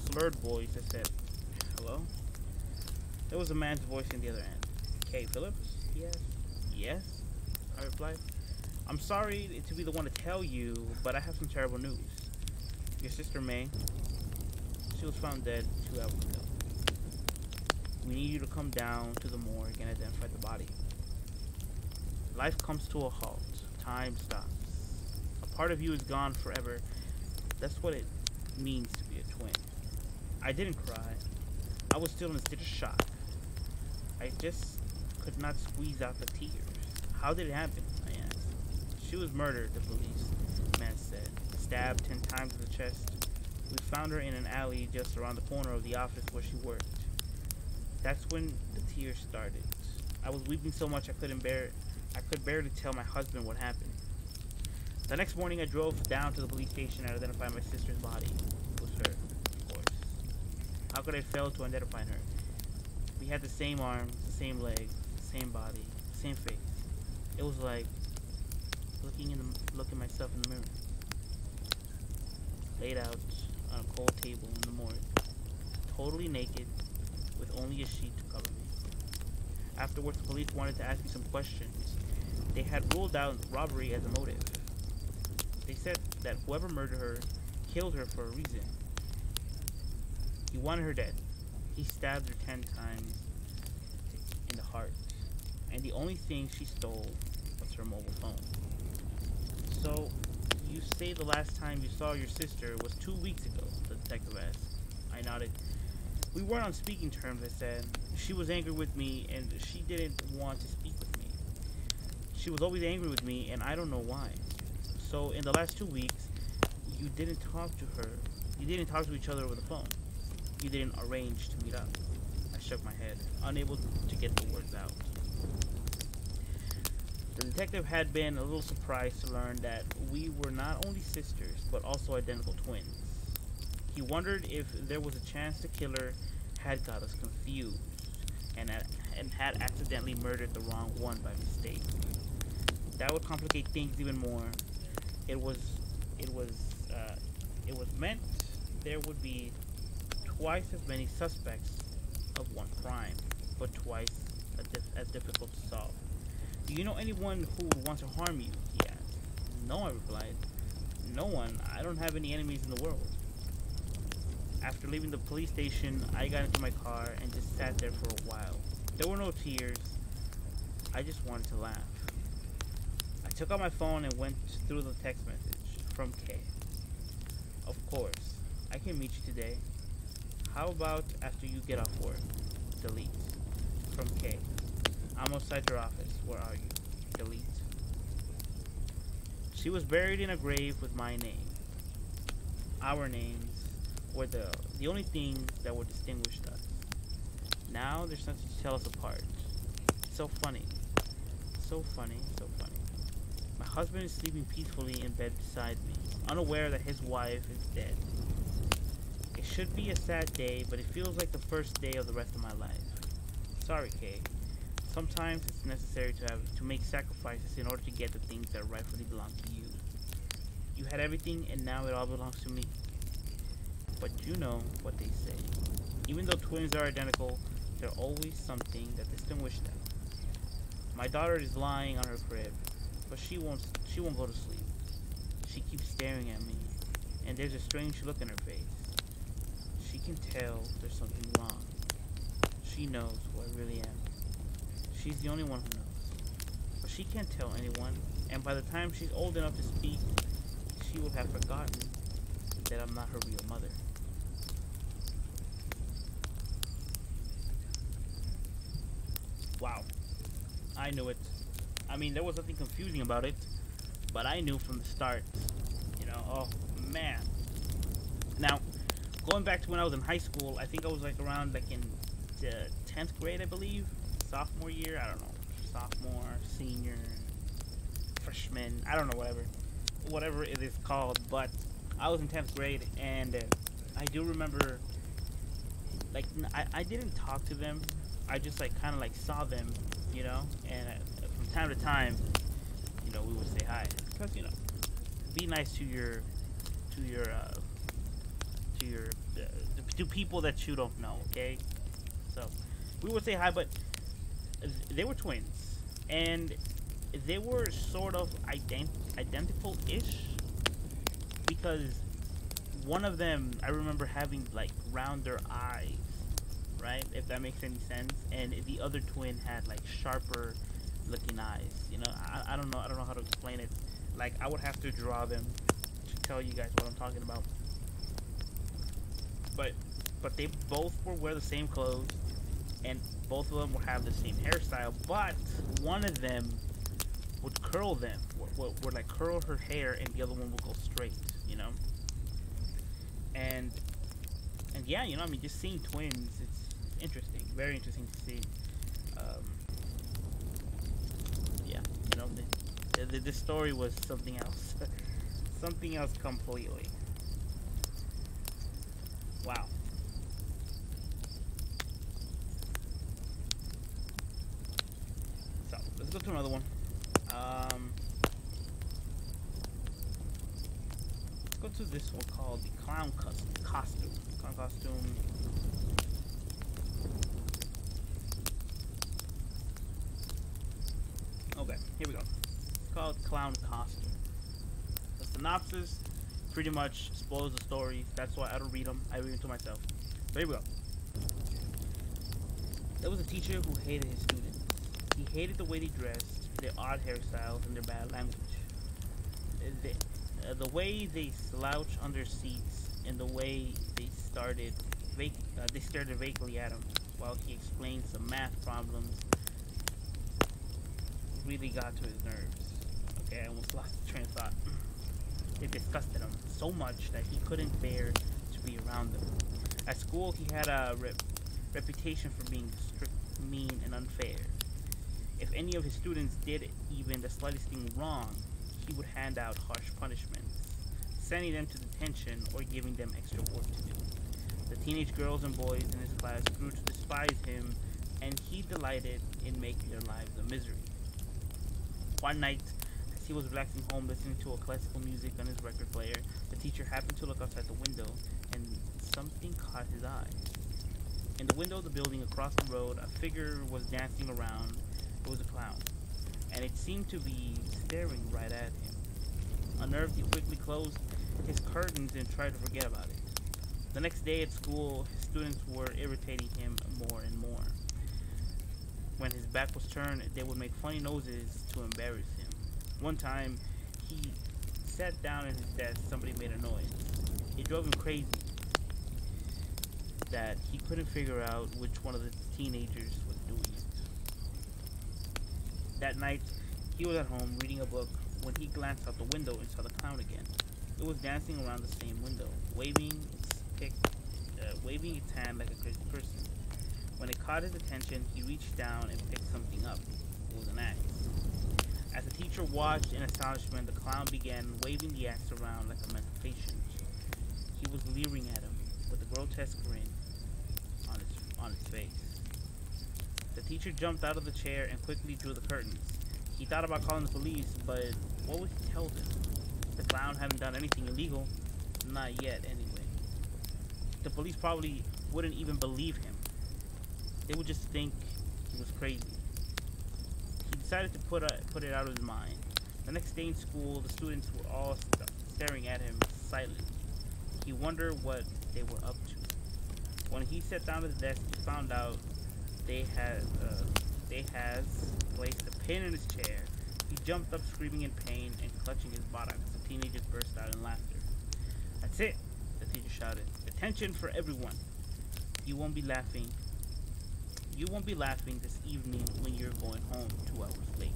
slurred voice, I said, "Hello?" There was a man's voice on the other end. "Kay Phillips?" he asked. "Yes," I replied. "I'm sorry to be the one to tell you, but I have some terrible news. Your sister May, she was found dead 2 hours ago. We need you to come down to the morgue and identify the body." Life comes to a halt. Time stops. A part of you is gone forever. That's what it means to be a twin. I didn't cry. I was still in a state of shock. I just could not squeeze out the tears. "How did it happen?" I asked. "She was murdered," the police man said. "Stabbed 10 times in the chest. We found her in an alley just around the corner of the office where she worked." That's when the tears started. I was weeping so much I could barely tell my husband what happened. The next morning I drove down to the police station and identified my sister's body. It was her, of course. How could I fail to identify her? We had the same arms, the same legs, the same body, the same face. It was like looking myself in the mirror. Laid out on a cold table in the morgue, totally naked, with only a sheet to cover me. Afterwards, the police wanted to ask me some questions. They had ruled out robbery as a motive. They said that whoever murdered her killed her for a reason. He wanted her dead. He stabbed her 10 times in the heart, and the only thing she stole was her mobile phone. "So, you say the last time you saw your sister was 2 weeks ago?" the detective asked. I nodded. "We weren't on speaking terms," I said. "She was angry with me, and she didn't want to speak with me. She was always angry with me, and I don't know why. So, in the last 2 weeks, you didn't talk to her. You didn't talk to each other over the phone. You didn't arrange to meet up." I shook my head, unable to get the words out. The detective had been a little surprised to learn that we were not only sisters, but also identical twins. He wondered if there was a chance the killer had got us confused and had accidentally murdered the wrong one by mistake. That would complicate things even more. It was meant there would be twice as many suspects of one crime, but twice as difficult to solve. "Do you know anyone who would want to harm you?" he asked. "No," I replied. "No one. I don't have any enemies in the world." After leaving the police station, I got into my car and just sat there for a while. There were no tears. I just wanted to laugh. I took out my phone and went through the text message from Kay. "Of course, I can meet you today. How about after you get off work?" Delete. From Kay. "I'm outside your office. Where are you?" Delete. She was buried in a grave with my name. Our names were the only things that would distinguish us. Now there's nothing to tell us apart. So funny. So funny, so funny. My husband is sleeping peacefully in bed beside me, unaware that his wife is dead. It should be a sad day, but it feels like the first day of the rest of my life. Sorry, Kay. Sometimes it's necessary to make sacrifices in order to get the things that rightfully belong to you. You had everything, and now it all belongs to me. But you know what they say. Even though twins are identical, there's always something that distinguishes them. My daughter is lying on her crib, but she won't go to sleep. She keeps staring at me, and there's a strange look in her face. She can tell there's something wrong. She knows who I really am. She's the only one who knows. But she can't tell anyone, and by the time she's old enough to speak, she will have forgotten that I'm not her real mother. Wow, I knew it. I mean, there was nothing confusing about it, but I knew from the start. Oh man. Now, going back to when I was in high school, I think I was like around like in the 10th grade, I believe, sophomore year. I don't know, sophomore, senior, freshman. I don't know, whatever it is called. But I was in 10th grade, and I do remember, like, I didn't talk to them. I just like kind of like saw them, and from time to time, we would say hi because be nice to your to your to your to people that you don't know. Okay, so we would say hi, but they were twins, and they were sort of identical-ish because one of them I remember having like rounder eyes, right? If that makes any sense, and the other twin had like sharper looking eyes. I don't know. I don't know how to explain it. Like I would have to draw them to tell you guys what I'm talking about. But they both would wear the same clothes, and both of them would have the same hairstyle. But one of them would curl them, would like curl her hair, and the other one would go straight. And yeah, I mean, just seeing twins, it's interesting, very interesting to see. Yeah, this story was something else, something else completely. Wow. So let's go to another one. Let's go to this one called the clown costume. Clown costume. Okay, here we go. It's called clown costume. The synopsis pretty much spoils the story. That's why I don't read them. I read them to myself. So here we go. There was a teacher who hated his students. He hated the way they dressed, their odd hairstyles, and their bad language. The way they slouch under seats, and the way they stared vaguely at him while he explained some math problems really got to his nerves. Okay, I almost lost the train of thought. It disgusted him so much that he couldn't bear to be around them. At school, he had a reputation for being strict, mean, and unfair. If any of his students did even the slightest thing wrong, he would hand out harsh punishments, sending them to detention or giving them extra work to do. The teenage girls and boys in his class grew to despise him, and he delighted in making their lives a misery. One night, as he was relaxing home listening to a classical music on his record player, the teacher happened to look outside the window, and something caught his eye. In the window of the building across the road, a figure was dancing around. It was a clown, and it seemed to be staring right at him. Unnerved, he quickly closed his curtains and tried to forget about it. The next day at school, his students were irritating him more and more. When his back was turned, they would make funny noses to embarrass him. One time, he sat down at his desk. Somebody made a noise. It drove him crazy that he couldn't figure out which one of the teenagers was doing it. That night, he was at home reading a book when he glanced out the window and saw the clown again. It was dancing around the same window, waving its hand like a crazy person. When it caught his attention, he reached down and picked something up. It was an axe. As the teacher watched in astonishment, the clown began waving the axe around like a mental patient. He was leering at him with a grotesque grin on his face. The teacher jumped out of the chair and quickly drew the curtains. He thought about calling the police, but what would he tell them? The clown hadn't done anything illegal. Not yet, anyway. The police probably wouldn't even believe him. They would just think he was crazy. He decided to put it out of his mind. The next day in school, the students were all staring at him silently. He wondered what they were up to. When he sat down at the desk, he found out they had placed a pin in his chair. He jumped up screaming in pain and clutching his buttocks. The teenagers burst out in laughter. "That's it," the teacher shouted. "Attention for everyone. You won't be laughing. You won't be laughing this evening when you're going home 2 hours late.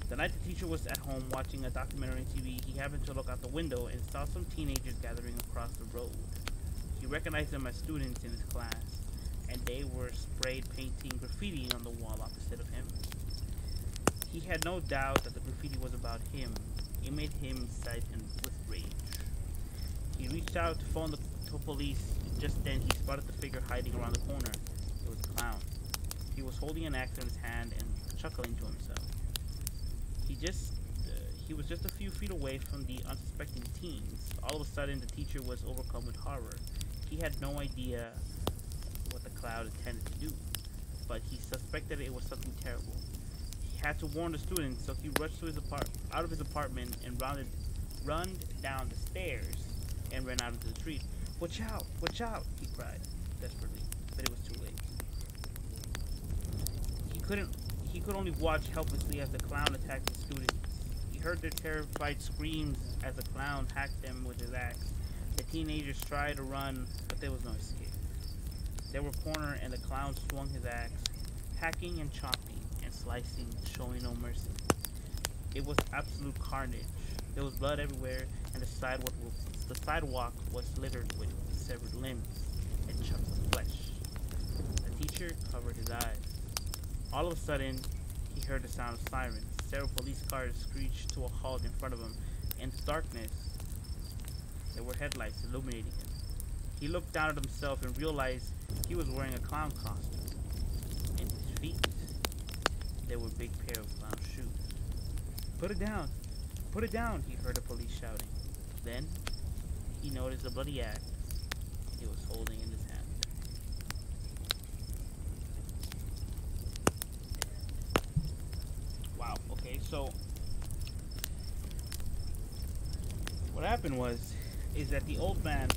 The night the teacher was at home watching a documentary on TV, he happened to look out the window and saw some teenagers gathering across the road. He recognized them as students in his class, and they were sprayed painting graffiti on the wall opposite of him. He had no doubt that the graffiti was about him. It made him sight and with rage. He reached out to phone the police. Just then, he spotted the figure hiding around the corner. It was a clown. He was holding an axe in his hand and chuckling to himself. He was just a few feet away from the unsuspecting teens. All of a sudden, the teacher was overcome with horror. He had no idea what the clown intended to do, but he suspected it was something terrible. He had to warn the students, so he rushed to out of his apartment and run down the stairs and ran out into the street. Watch out! Watch out! He cried desperately, but it was too late. He could only watch helplessly as the clown attacked the students. He heard their terrified screams as the clown hacked them with his axe. The teenagers tried to run, but there was no escape. They were cornered, and the clown swung his axe, hacking and chopping and slicing, showing no mercy. It was absolute carnage. There was blood everywhere, and the sidewalk was littered with severed limbs and chunks of flesh. The teacher covered his eyes. All of a sudden, he heard the sound of sirens. Several police cars screeched to a halt in front of him. In the darkness, there were headlights illuminating him. He looked down at himself and realized he was wearing a clown costume. And his feet, there were a big pair of clown shoes. Put it down! Put it down! He heard the police shouting. Then, he noticed a bloody axe he was holding in his hand. Wow, okay, so what happened is that the old man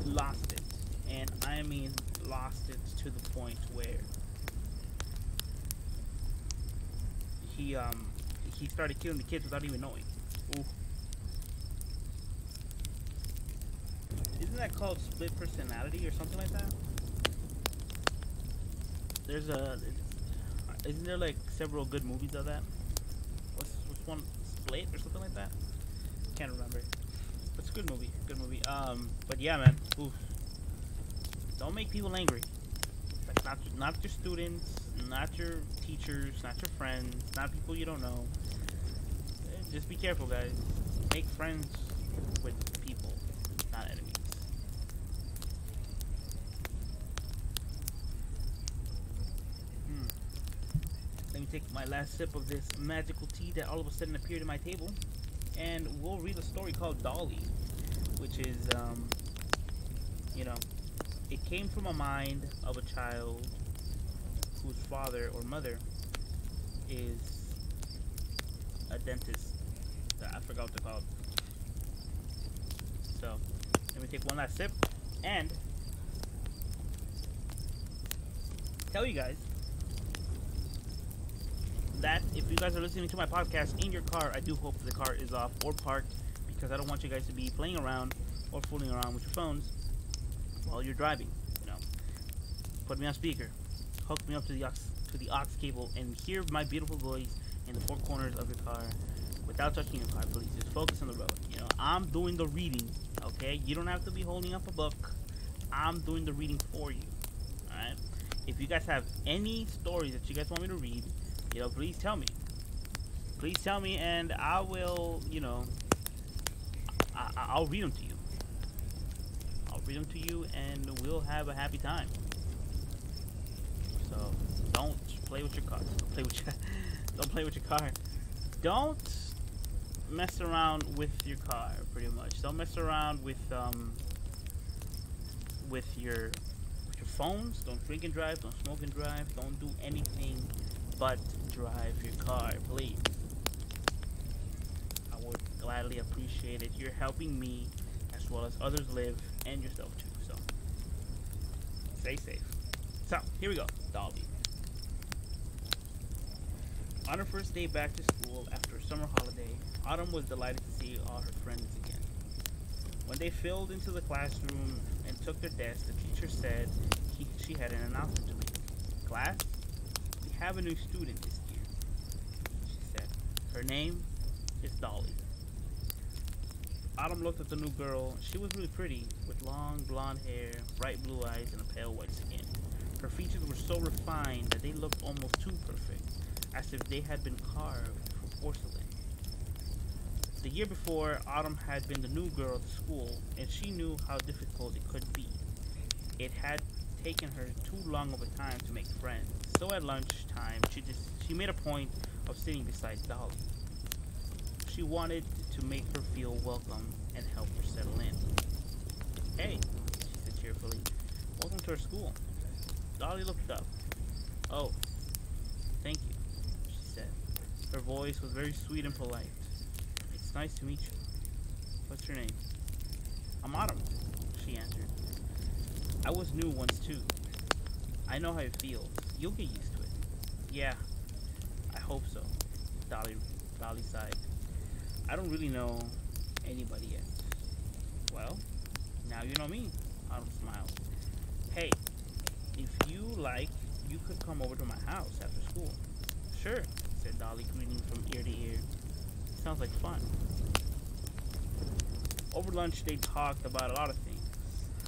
lost it, and I mean lost it to the point where he started killing the kids without even knowing. Ooh. Isn't that called split personality or something like that? Isn't there like several good movies of that? What's one, Split or something like that? Can't remember. But it's a good movie. But yeah, man. Oof. Don't make people angry. Like not your students, not your teachers, not your friends, not people you don't know. Just be careful, guys. Make friends with people, not enemies. Let me take my last sip of this magical tea that all of a sudden appeared at my table, and we'll read a story called Dolly, which is, it came from a mind of a child whose father or mother is a dentist. I forgot what they're called. So, let me take one last sip and tell you guys that if you guys are listening to my podcast in your car, I do hope the car is off or parked, because I don't want you guys to be playing around or fooling around with your phones while you're driving. Put me on speaker, hook me up to the aux cable, and hear my beautiful voice in the four corners of your car without touching your car. Please just focus on the road. I'm doing the reading, okay? You don't have to be holding up a book. I'm doing the reading for you. Alright? If you guys have any stories that you guys want me to read, please tell me. Please tell me, and I will, I'll read them to you. I'll read them to you, and we'll have a happy time. So, don't play with your car. Don't play with your car. Don't mess around with your car, pretty much. Don't mess around with your phones. Don't drink and drive. Don't smoke and drive. Don't do anything but drive your car, please. I would gladly appreciate it. You're helping me as well as others live, and yourself too. So, stay safe. So, here we go. Dolly. On her first day back to school after a summer holiday, Autumn was delighted to see all her friends again. When they filed into the classroom and took their desks, the teacher said she had an announcement to make. Class, we have a new student this year, she said. Her name is Dolly. Autumn looked at the new girl. She was really pretty, with long blonde hair, bright blue eyes, and a pale white skin. Her features were so refined that they looked almost too perfect, as if they had been carved from porcelain. The year before, Autumn had been the new girl at the school, and she knew how difficult it could be. It had taken her too long of a time to make friends, so at lunchtime, she made a point of sitting beside Dolly. She wanted to make her feel welcome and help her settle in. Hey, she said cheerfully, welcome to our school. Dolly looked up. Oh, thank you, she said. Her voice was very sweet and polite. It's nice to meet you. What's your name? I'm Autumn, she answered. I was new once too. I know how it feels. You'll get used to it. Yeah, I hope so, Dolly sighed. I don't really know anybody yet. Well, now you know me, Autumn smiled. Hey, if you like, you could come over to my house after school. Sure, said Dolly, grinning from ear to ear. Sounds like fun. Over lunch, they talked about a lot of things.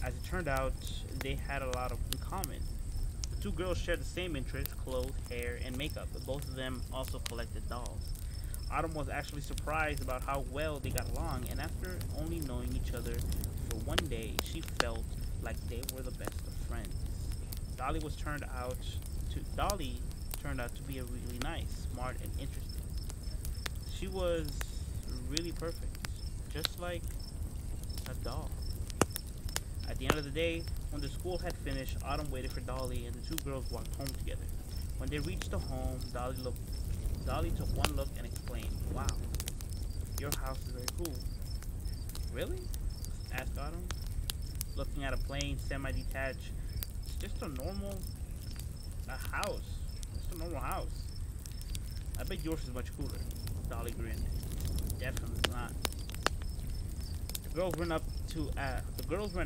As it turned out, they had a lot in common. The two girls shared the same interests, clothes, hair, and makeup, but both of them also collected dolls. Autumn was actually surprised about how well they got along, and after only knowing each other for one day, she felt like they were the best of friends. Dolly turned out to be a really nice, smart, and interesting. She was really perfect, just like a doll. At the end of the day, when the school had finished, Autumn waited for Dolly, and the two girls walked home together. When they reached the home, Dolly took one look and exclaimed, "Wow, your house is very cool." "Really?" asked Autumn, looking at a plain, semi-detached, it's just a normal house. Just a normal house. I bet yours is much cooler. Dolly grinned. Definitely not. The girls went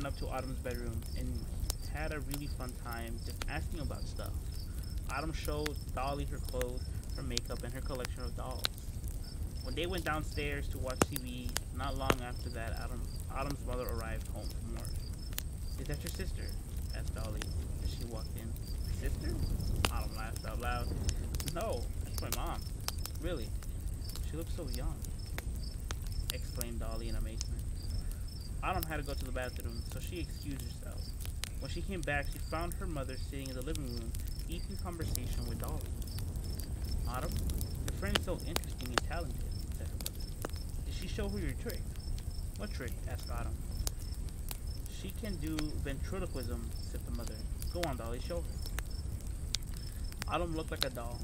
up to Autumn's bedroom and had a really fun time just asking about stuff. Autumn showed Dolly her clothes, her makeup, and her collection of dolls. When they went downstairs to watch TV, not long after that, Autumn's mother arrived home from work. "Is that your sister?" asked Dolly as she walked in. "Sister?" Autumn laughed out loud. "No, that's my mom. Really? She looks so young," exclaimed Dolly in amazement. Autumn had to go to the bathroom, so she excused herself. When she came back, she found her mother sitting in the living room, deep in conversation with Dolly. "Autumn, your friend is so interesting and talented," said her mother. "Did she show her your trick?" "What trick?" asked Autumn. "She can do ventriloquism," said the mother. "Go on, Dolly, show her." Autumn looked like a doll.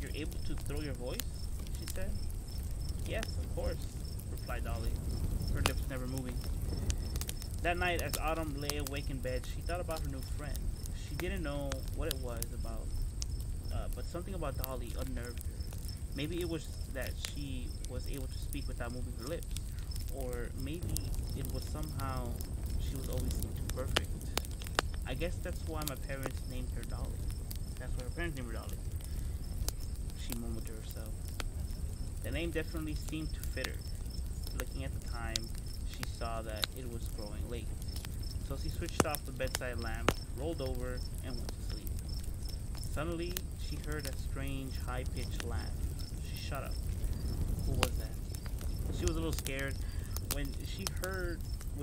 "You're able to throw your voice?" she said. "Yes, of course," replied Dolly, her lips never moving. That night, as Autumn lay awake in bed, she thought about her new friend. She didn't know what it was about, but something about Dolly unnerved her. Maybe it was that she was able to speak without moving her lips, or maybe it was somehow she was always seemed too perfect. I guess that's why my parents named her Dolly. That's why her parents named her Dolly, she murmured to herself. The name definitely seemed to fit her. Looking at the time, she saw that it was growing late. So she switched off the bedside lamp, rolled over, and went to sleep. Suddenly, she heard a strange, high-pitched laugh. She shut up. Who was that? She was a little scared. When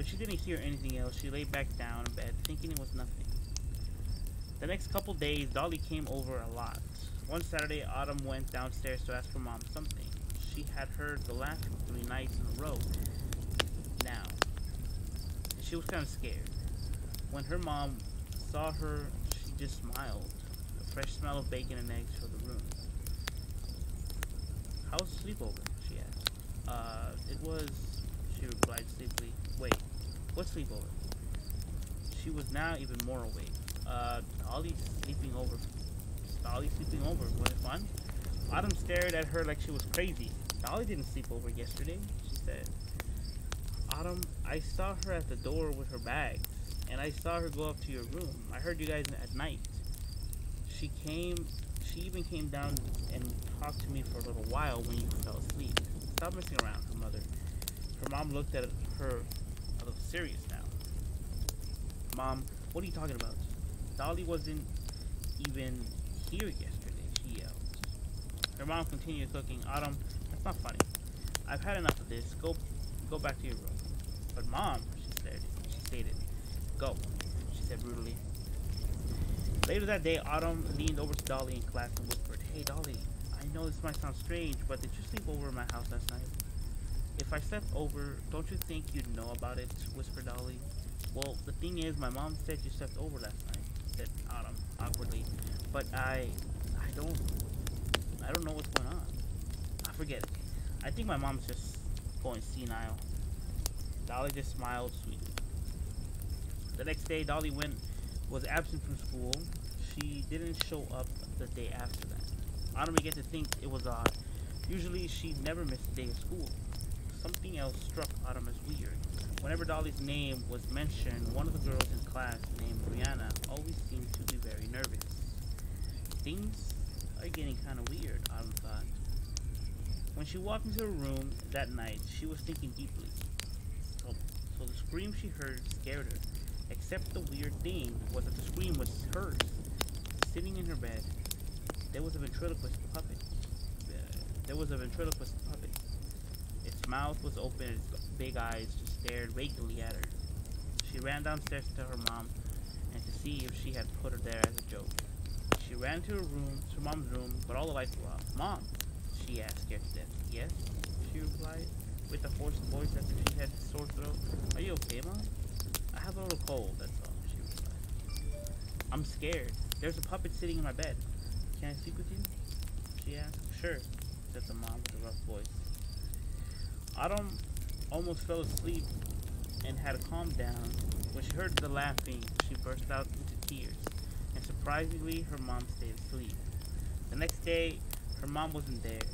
she didn't hear anything else, she lay back down in bed, thinking it was nothing. The next couple days, Dolly came over a lot. One Saturday, Autumn went downstairs to ask her mom something. She had heard the laughing 3 nights in a row now, and she was kind of scared. When her mom saw her, she just smiled. The fresh smell of bacon and eggs filled the room. "How's the sleepover?" she asked. It was," she replied sleepily. "Wait, what sleepover?" She was now even more awake. Dolly's sleeping over. Dolly's sleeping over. Was it fun?" Autumn stared at her like she was crazy. "Dolly didn't sleep over yesterday," she said. "Autumn, I saw her at the door with her bags, and I saw her go up to your room. I heard you guys at night. She came, she even came down and talked to me for a little while when you fell asleep. Stop messing around, her mother. Her mom looked at her a little serious now. Mom, what are you talking about? Dolly wasn't even here yesterday, she yelled. Her mom continued cooking. Autumn, that's not funny. I've had enough of this. Go back to your room. But Mom, she stated. Go, she said brutally. Later that day, Autumn leaned over to Dolly in class and whispered, Hey Dolly, I know this might sound strange, but did you sleep over at my house last night? If I slept over, don't you think you'd know about it? Whispered Dolly. Well, the thing is, my mom said you slept over last night, said Autumn awkwardly. But I don't know what's going on. I forget it. I think my mom's just going senile. Dolly just smiled sweetly. The next day, Dolly was absent from school. She didn't show up the day after that. Autumn began to think it was odd. Usually, she never missed a day of school. Something else struck Autumn as weird. Whenever Dolly's name was mentioned, one of the girls in class named Brianna always seemed to be very nervous. Things are getting kind of weird, Autumn thought. When she walked into her room that night, she was thinking deeply. So the scream she heard scared her. Except the weird thing was that the scream was hers. Sitting in her bed, there was a ventriloquist puppet. Its mouth was open and its big eyes just stared vacantly at her. She ran downstairs to her mom and to see if she had put her there as a joke. She ran to her mom's room, but all the lights were off. Mom, she asked, scared to death. Yes, she replied, with a hoarse voice as if she had a sore throat. Are you okay, Mom? I have a little cold, that's all, she replied. I'm scared. There's a puppet sitting in my bed. Can I sleep with you? She asked. Sure, said the mom with a rough voice. Autumn almost fell asleep and had calmed down. When she heard the laughing, she burst out into tears, and surprisingly, her mom stayed asleep. The next day, her mom wasn't there.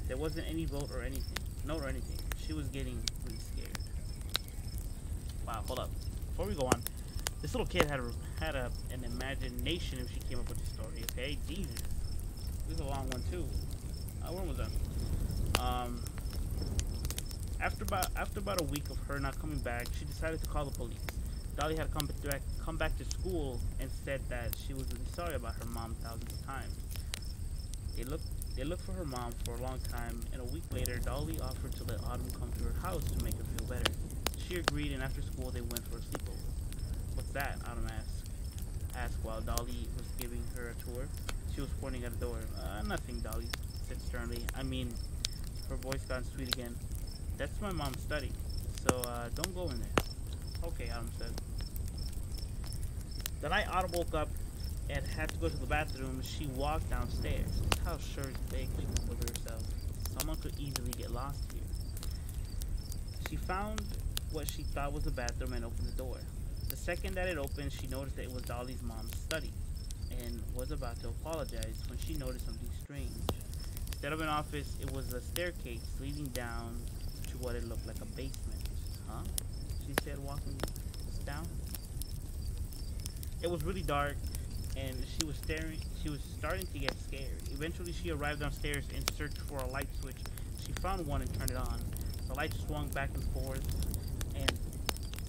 There wasn't any note or anything. She was getting really scared. Wow, hold up. Before we go on, this little kid had an imagination if she came up with the story, okay? Jesus. This is a long one, too. We're almost done. After about a week of her not coming back, she decided to call the police. Dolly had come back to school and said that she was really sorry about her mom thousands of times. They looked for her mom for a long time, and a week later, Dolly offered to let Autumn come to her house to make her feel better. She agreed, and after school, they went for a sleepover. What's that? Autumn asked while Dolly was giving her a tour. She was pointing at the door. Nothing, Dolly said sternly. I mean, her voice got sweet again. That's my mom's study, so don't go in there. Okay, Autumn said. The night Autumn woke up and had to go to the bathroom, she walked downstairs. That's how sure vaguely with herself. Someone could easily get lost here. She found what she thought was the bathroom and opened the door. The second that it opened, she noticed that it was Dolly's mom's study and was about to apologize when she noticed something strange. Instead of an office, it was a staircase leading down to what it looked like a basement. Huh? She said, walking down. It was really dark, and she was starting to get scared. Eventually, she arrived downstairs and searched for a light switch. She found one and turned it on. The light swung back and forth, and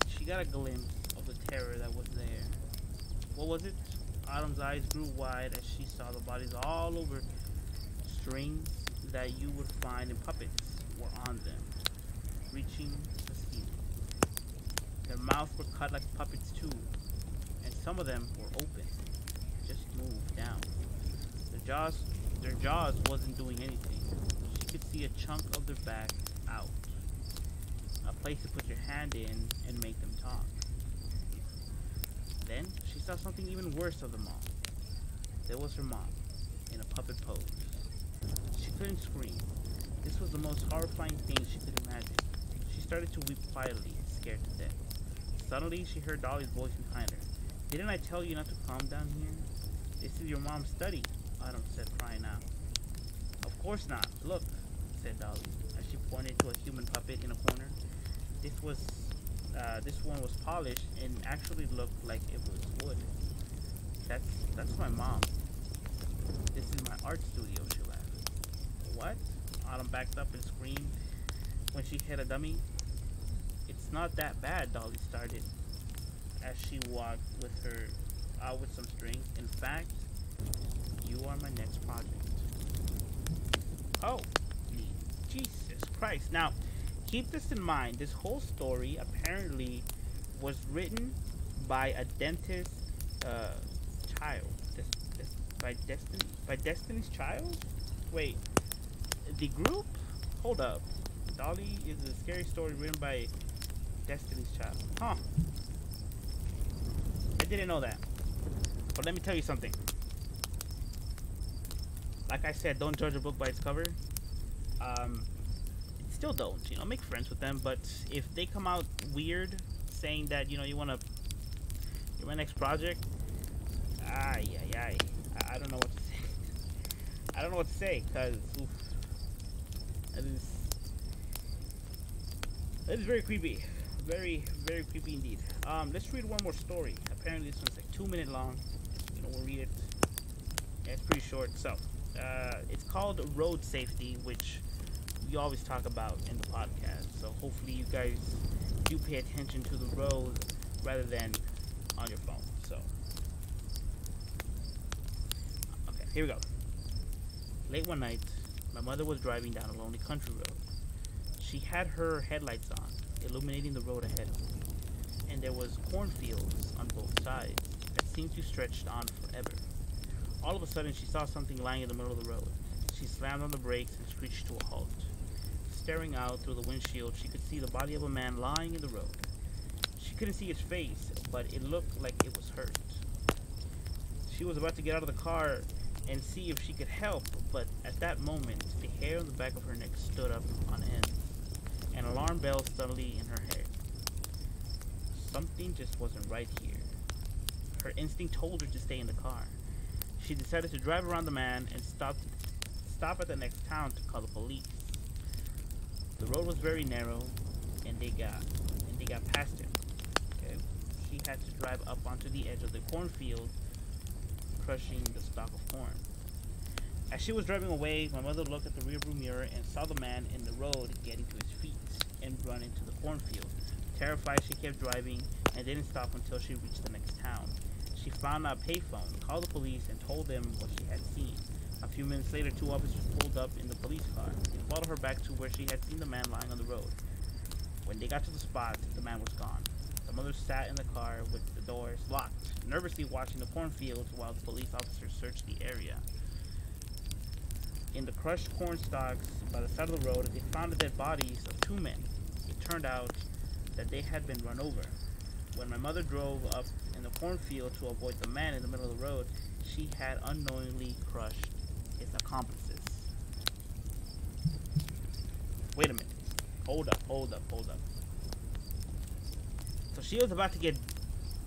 she got a glimpse of the terror that was there. What was it? Autumn's eyes grew wide as she saw the bodies all over. Strings that you would find in puppets were on them, reaching the ceiling. Their mouths were cut like puppets too, and some of them were open, just moved down. Their jaws wasn't doing anything. She could see a chunk of their back out, a place to put your hand in and make them talk. Then she saw something even worse of them all. There was her mom, in a puppet pose. She couldn't scream. This was the most horrifying thing she could imagine. She started to weep quietly, scared to death. Suddenly, she heard Dolly's voice behind her. Didn't I tell you not to calm down here? This is your mom's study, Autumn said, crying out. Of course not. Look, said Dolly, as she pointed to a human puppet in a corner. This was This one was polished and actually looked like it was wood. That's that's my mom. This is my art studio, she laughed. What? Autumn backed up and screamed when she hit a dummy. It's not that bad, Dolly started as she walked with her out with some strings. In fact, you are my next project. Oh, Jesus Christ. Now, keep this in mind. This whole story apparently was written by a dentist child. By Destiny's Child? Wait, the group? Hold up. Dolly is a scary story written by Destiny's Child. Huh. I didn't know that. But let me tell you something. Like I said, don't judge a book by its cover. Still don't, make friends with them. But if they come out weird, saying that, you want to, you're my next project, I don't know what to say. I don't know what to say, because that is very creepy. Very, very creepy indeed. Let's read one more story. Apparently this one's like 2 minutes long. We'll read it. Yeah, it's pretty short. So, it's called Road Safety, which we always talk about in the podcast. So hopefully you guys do pay attention to the road rather than on your phone. So, okay, here we go. Late one night, my mother was driving down a lonely country road. She had her headlights on, illuminating the road ahead of her, and there was cornfields on both sides that seemed to stretch on forever. All of a sudden, she saw something lying in the middle of the road. She slammed on the brakes and screeched to a halt. Staring out through the windshield, she could see the body of a man lying in the road. She couldn't see his face, but it looked like it was hurt. She was about to get out of the car and see if she could help, but at that moment, the hair on the back of her neck stood up on end. An alarm bell suddenly in her head. Something just wasn't right here. Her instinct told her to stay in the car. She decided to drive around the man and stop at the next town to call the police. The road was very narrow, and they got past him. Okay, she had to drive up onto the edge of the cornfield, crushing the stalk of corn. As she was driving away, my mother looked at the rearview mirror and saw the man in the road getting to his feet and run into the cornfield. Terrified, she kept driving and didn't stop until she reached the next town. She found a payphone, called the police, and told them what she had seen. A few minutes later, 2 officers pulled up in the police car. They followed her back to where she had seen the man lying on the road. When they got to the spot, the man was gone. The mother sat in the car with the doors locked, nervously watching the cornfields while the police officers searched the area. In the crushed corn stalks by the side of the road, they found the dead bodies of 2 men. It turned out that they had been run over. When my mother drove up in the cornfield to avoid the man in the middle of the road, she had unknowingly crushed his accomplices. Wait a minute. Hold up. So she was about to get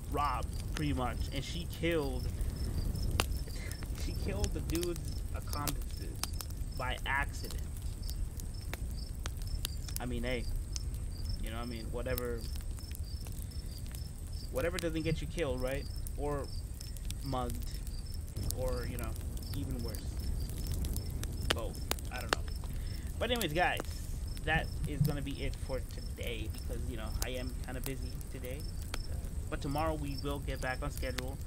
robbed, pretty much, and she killed the dude's accomplices by accident. I mean, hey, whatever doesn't get you killed, right? Or mugged, or, even worse. Both. I don't know. But anyways, guys, that is going to be it for today because, I am kind of busy today. But tomorrow we will get back on schedule.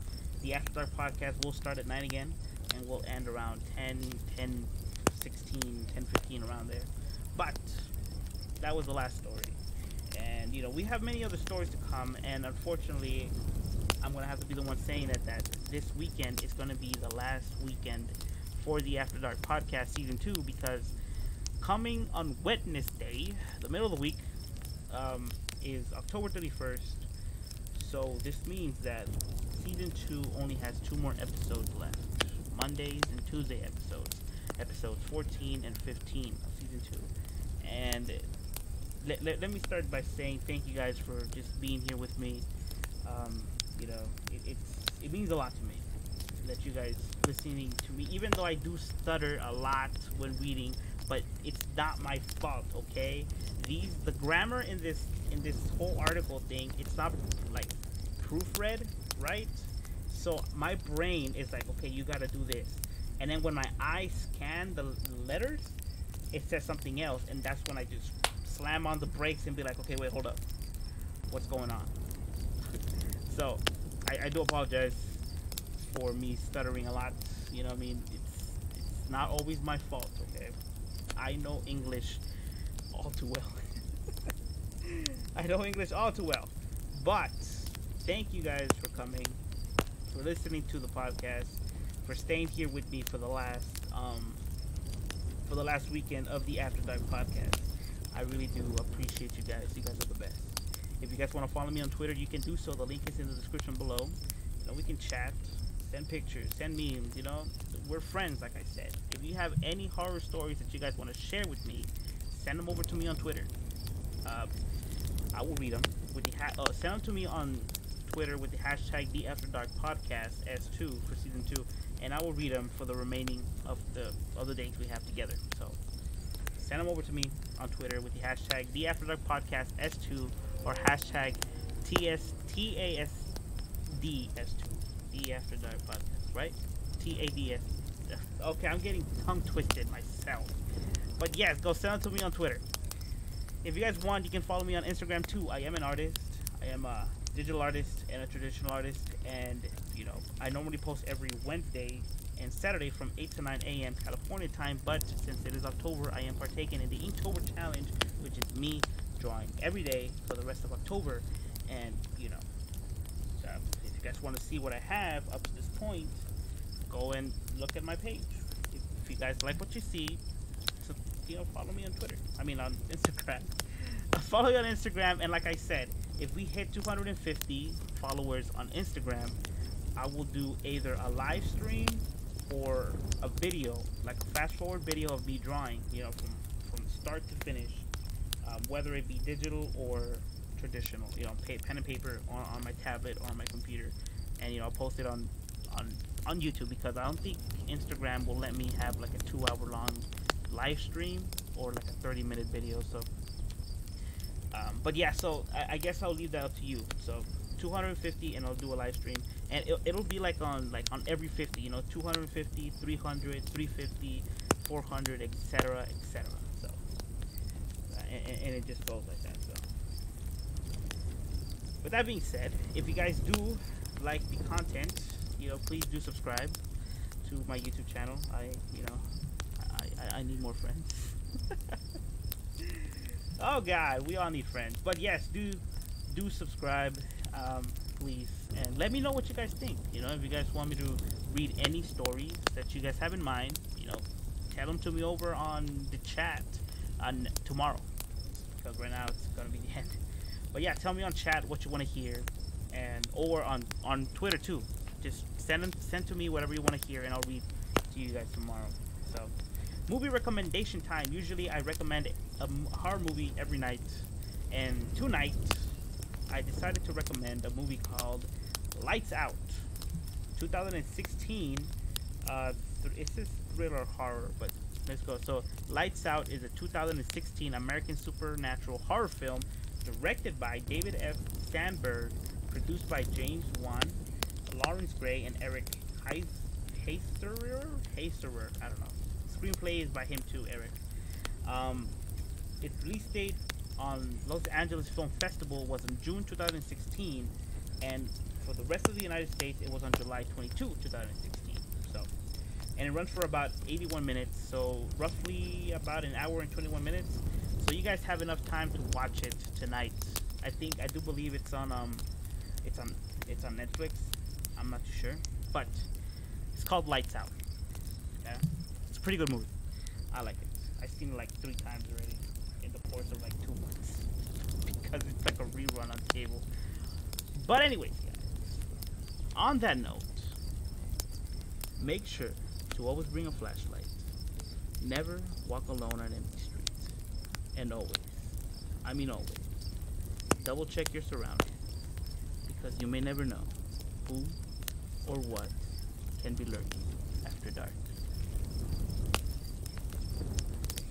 The After Dark podcast will start at 9 again and will end around 10, 16, 10, 15, around there. But that was the last story. And, we have many other stories to come. And unfortunately, I'm going to have to be the one saying that this weekend is going to be the last weekend for the After Dark podcast season 2 because coming on Wednesday, the middle of the week, is October 31st. So this means that season 2 only has 2 more episodes left. Mondays and Tuesday episodes 14 and 15 of season 2. And let me start by saying thank you guys for just being here with me. It means a lot to me that you guys listening to me, even though I do stutter a lot when reading, but it's not my fault. Okay, the grammar in this whole article thing, it's not like proofread, right? So my brain is like, okay, you gotta do this, and then when my eyes scan the letters, it says something else, and that's when I just slam on the brakes and be like, okay, wait, hold up, what's going on? So I do apologize for me stuttering a lot. You know what I mean? It's not always my fault, okay? I know English all too well. I know English all too well. But thank you guys for coming, for listening to the podcast, for staying here with me for the last weekend of the After Dark podcast. I really do appreciate you guys. You guys are the best. If you guys want to follow me on Twitter, you can do so. The link is in the description below. You know, we can chat, send pictures, send memes. You know, we're friends, like I said. If you have any horror stories that you guys want to share with me, send them over to me on Twitter. I will read them. Send them to me on Twitter with the hashtag The After Dark Podcast S2 for season 2, and I will read them for the remaining of the days we have together. So send them over to me on Twitter with the hashtag The After Dark Podcast S2 or hashtag TASDS2. The After Dark Podcast, right? TADS. Okay, I'm getting tongue twisted myself. But yes, go send them to me on Twitter. If you guys want, you can follow me on Instagram too. I am an artist. I am a digital artist and a traditional artist, and you know, I normally post every Wednesday and Saturday from 8 to 9 a.m. California time, but since it is October, I am partaking in the Inktober challenge, which is me drawing every day for the rest of October. And you know, if you guys want to see what I have up to this point, go and look at my page. If you guys like what you see, so, you know, follow me on Twitter. I mean on Instagram. Follow me on Instagram, and like I said, if we hit 250 followers on Instagram, I will do either a live stream or a video, like a fast forward video of me drawing, you know, from start to finish, whether it be digital or traditional, you know, pen and paper on my tablet or on my computer, and you know, I'll post it on YouTube, because I don't think Instagram will let me have like a 2-hour long live stream or like a 30-minute video. So but yeah, so I guess I'll leave that up to you. So 250, and I'll do a live stream, and it'll be like on every 50, you know, 250, 300, 350, 400, etc., etc. So and it just goes like that. So with that being said, if you guys do like the content, you know, please do subscribe to my YouTube channel. I need more friends. Oh God, we all need friends. But yes, do subscribe, please, and let me know what you guys think. You know, if you guys want me to read any stories that you guys have in mind, you know, tell them to me over on the chat on tomorrow, because right now it's gonna be the end. But yeah, tell me on chat what you want to hear, and or on Twitter too. Just send to me whatever you want to hear, and I'll read to you guys tomorrow. So, movie recommendation time. Usually I recommend a horror movie every night, and tonight I decided to recommend a movie called Lights Out, 2016. It's a thriller horror, but let's go. So Lights Out is a 2016 American supernatural horror film directed by David F. Sandberg, produced by James Wan, Lawrence Gray, and Eric Heisterer. I don't know. Screenplay is by him too, Eric. Its release date on Los Angeles Film Festival was in June 2016, and for the rest of the United States, it was on July 22, 2016. So, and it runs for about 81 minutes, so roughly about an hour and 21 minutes. So you guys have enough time to watch it tonight. I do believe it's on Netflix. I'm not too sure, but it's called Lights Out. Okay? It's a pretty good movie. I like it. I've seen it like 3 times already in the course of like 2 months, because it's like a rerun on cable. But anyways, guys, on that note, make sure to always bring a flashlight. Never walk alone on empty streets. And always, I mean always, double check your surroundings, because you may never know who or what can be lurking after dark.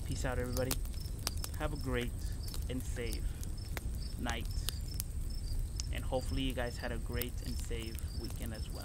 Peace out, everybody. Have a great and safe night. And hopefully you guys had a great and safe weekend as well.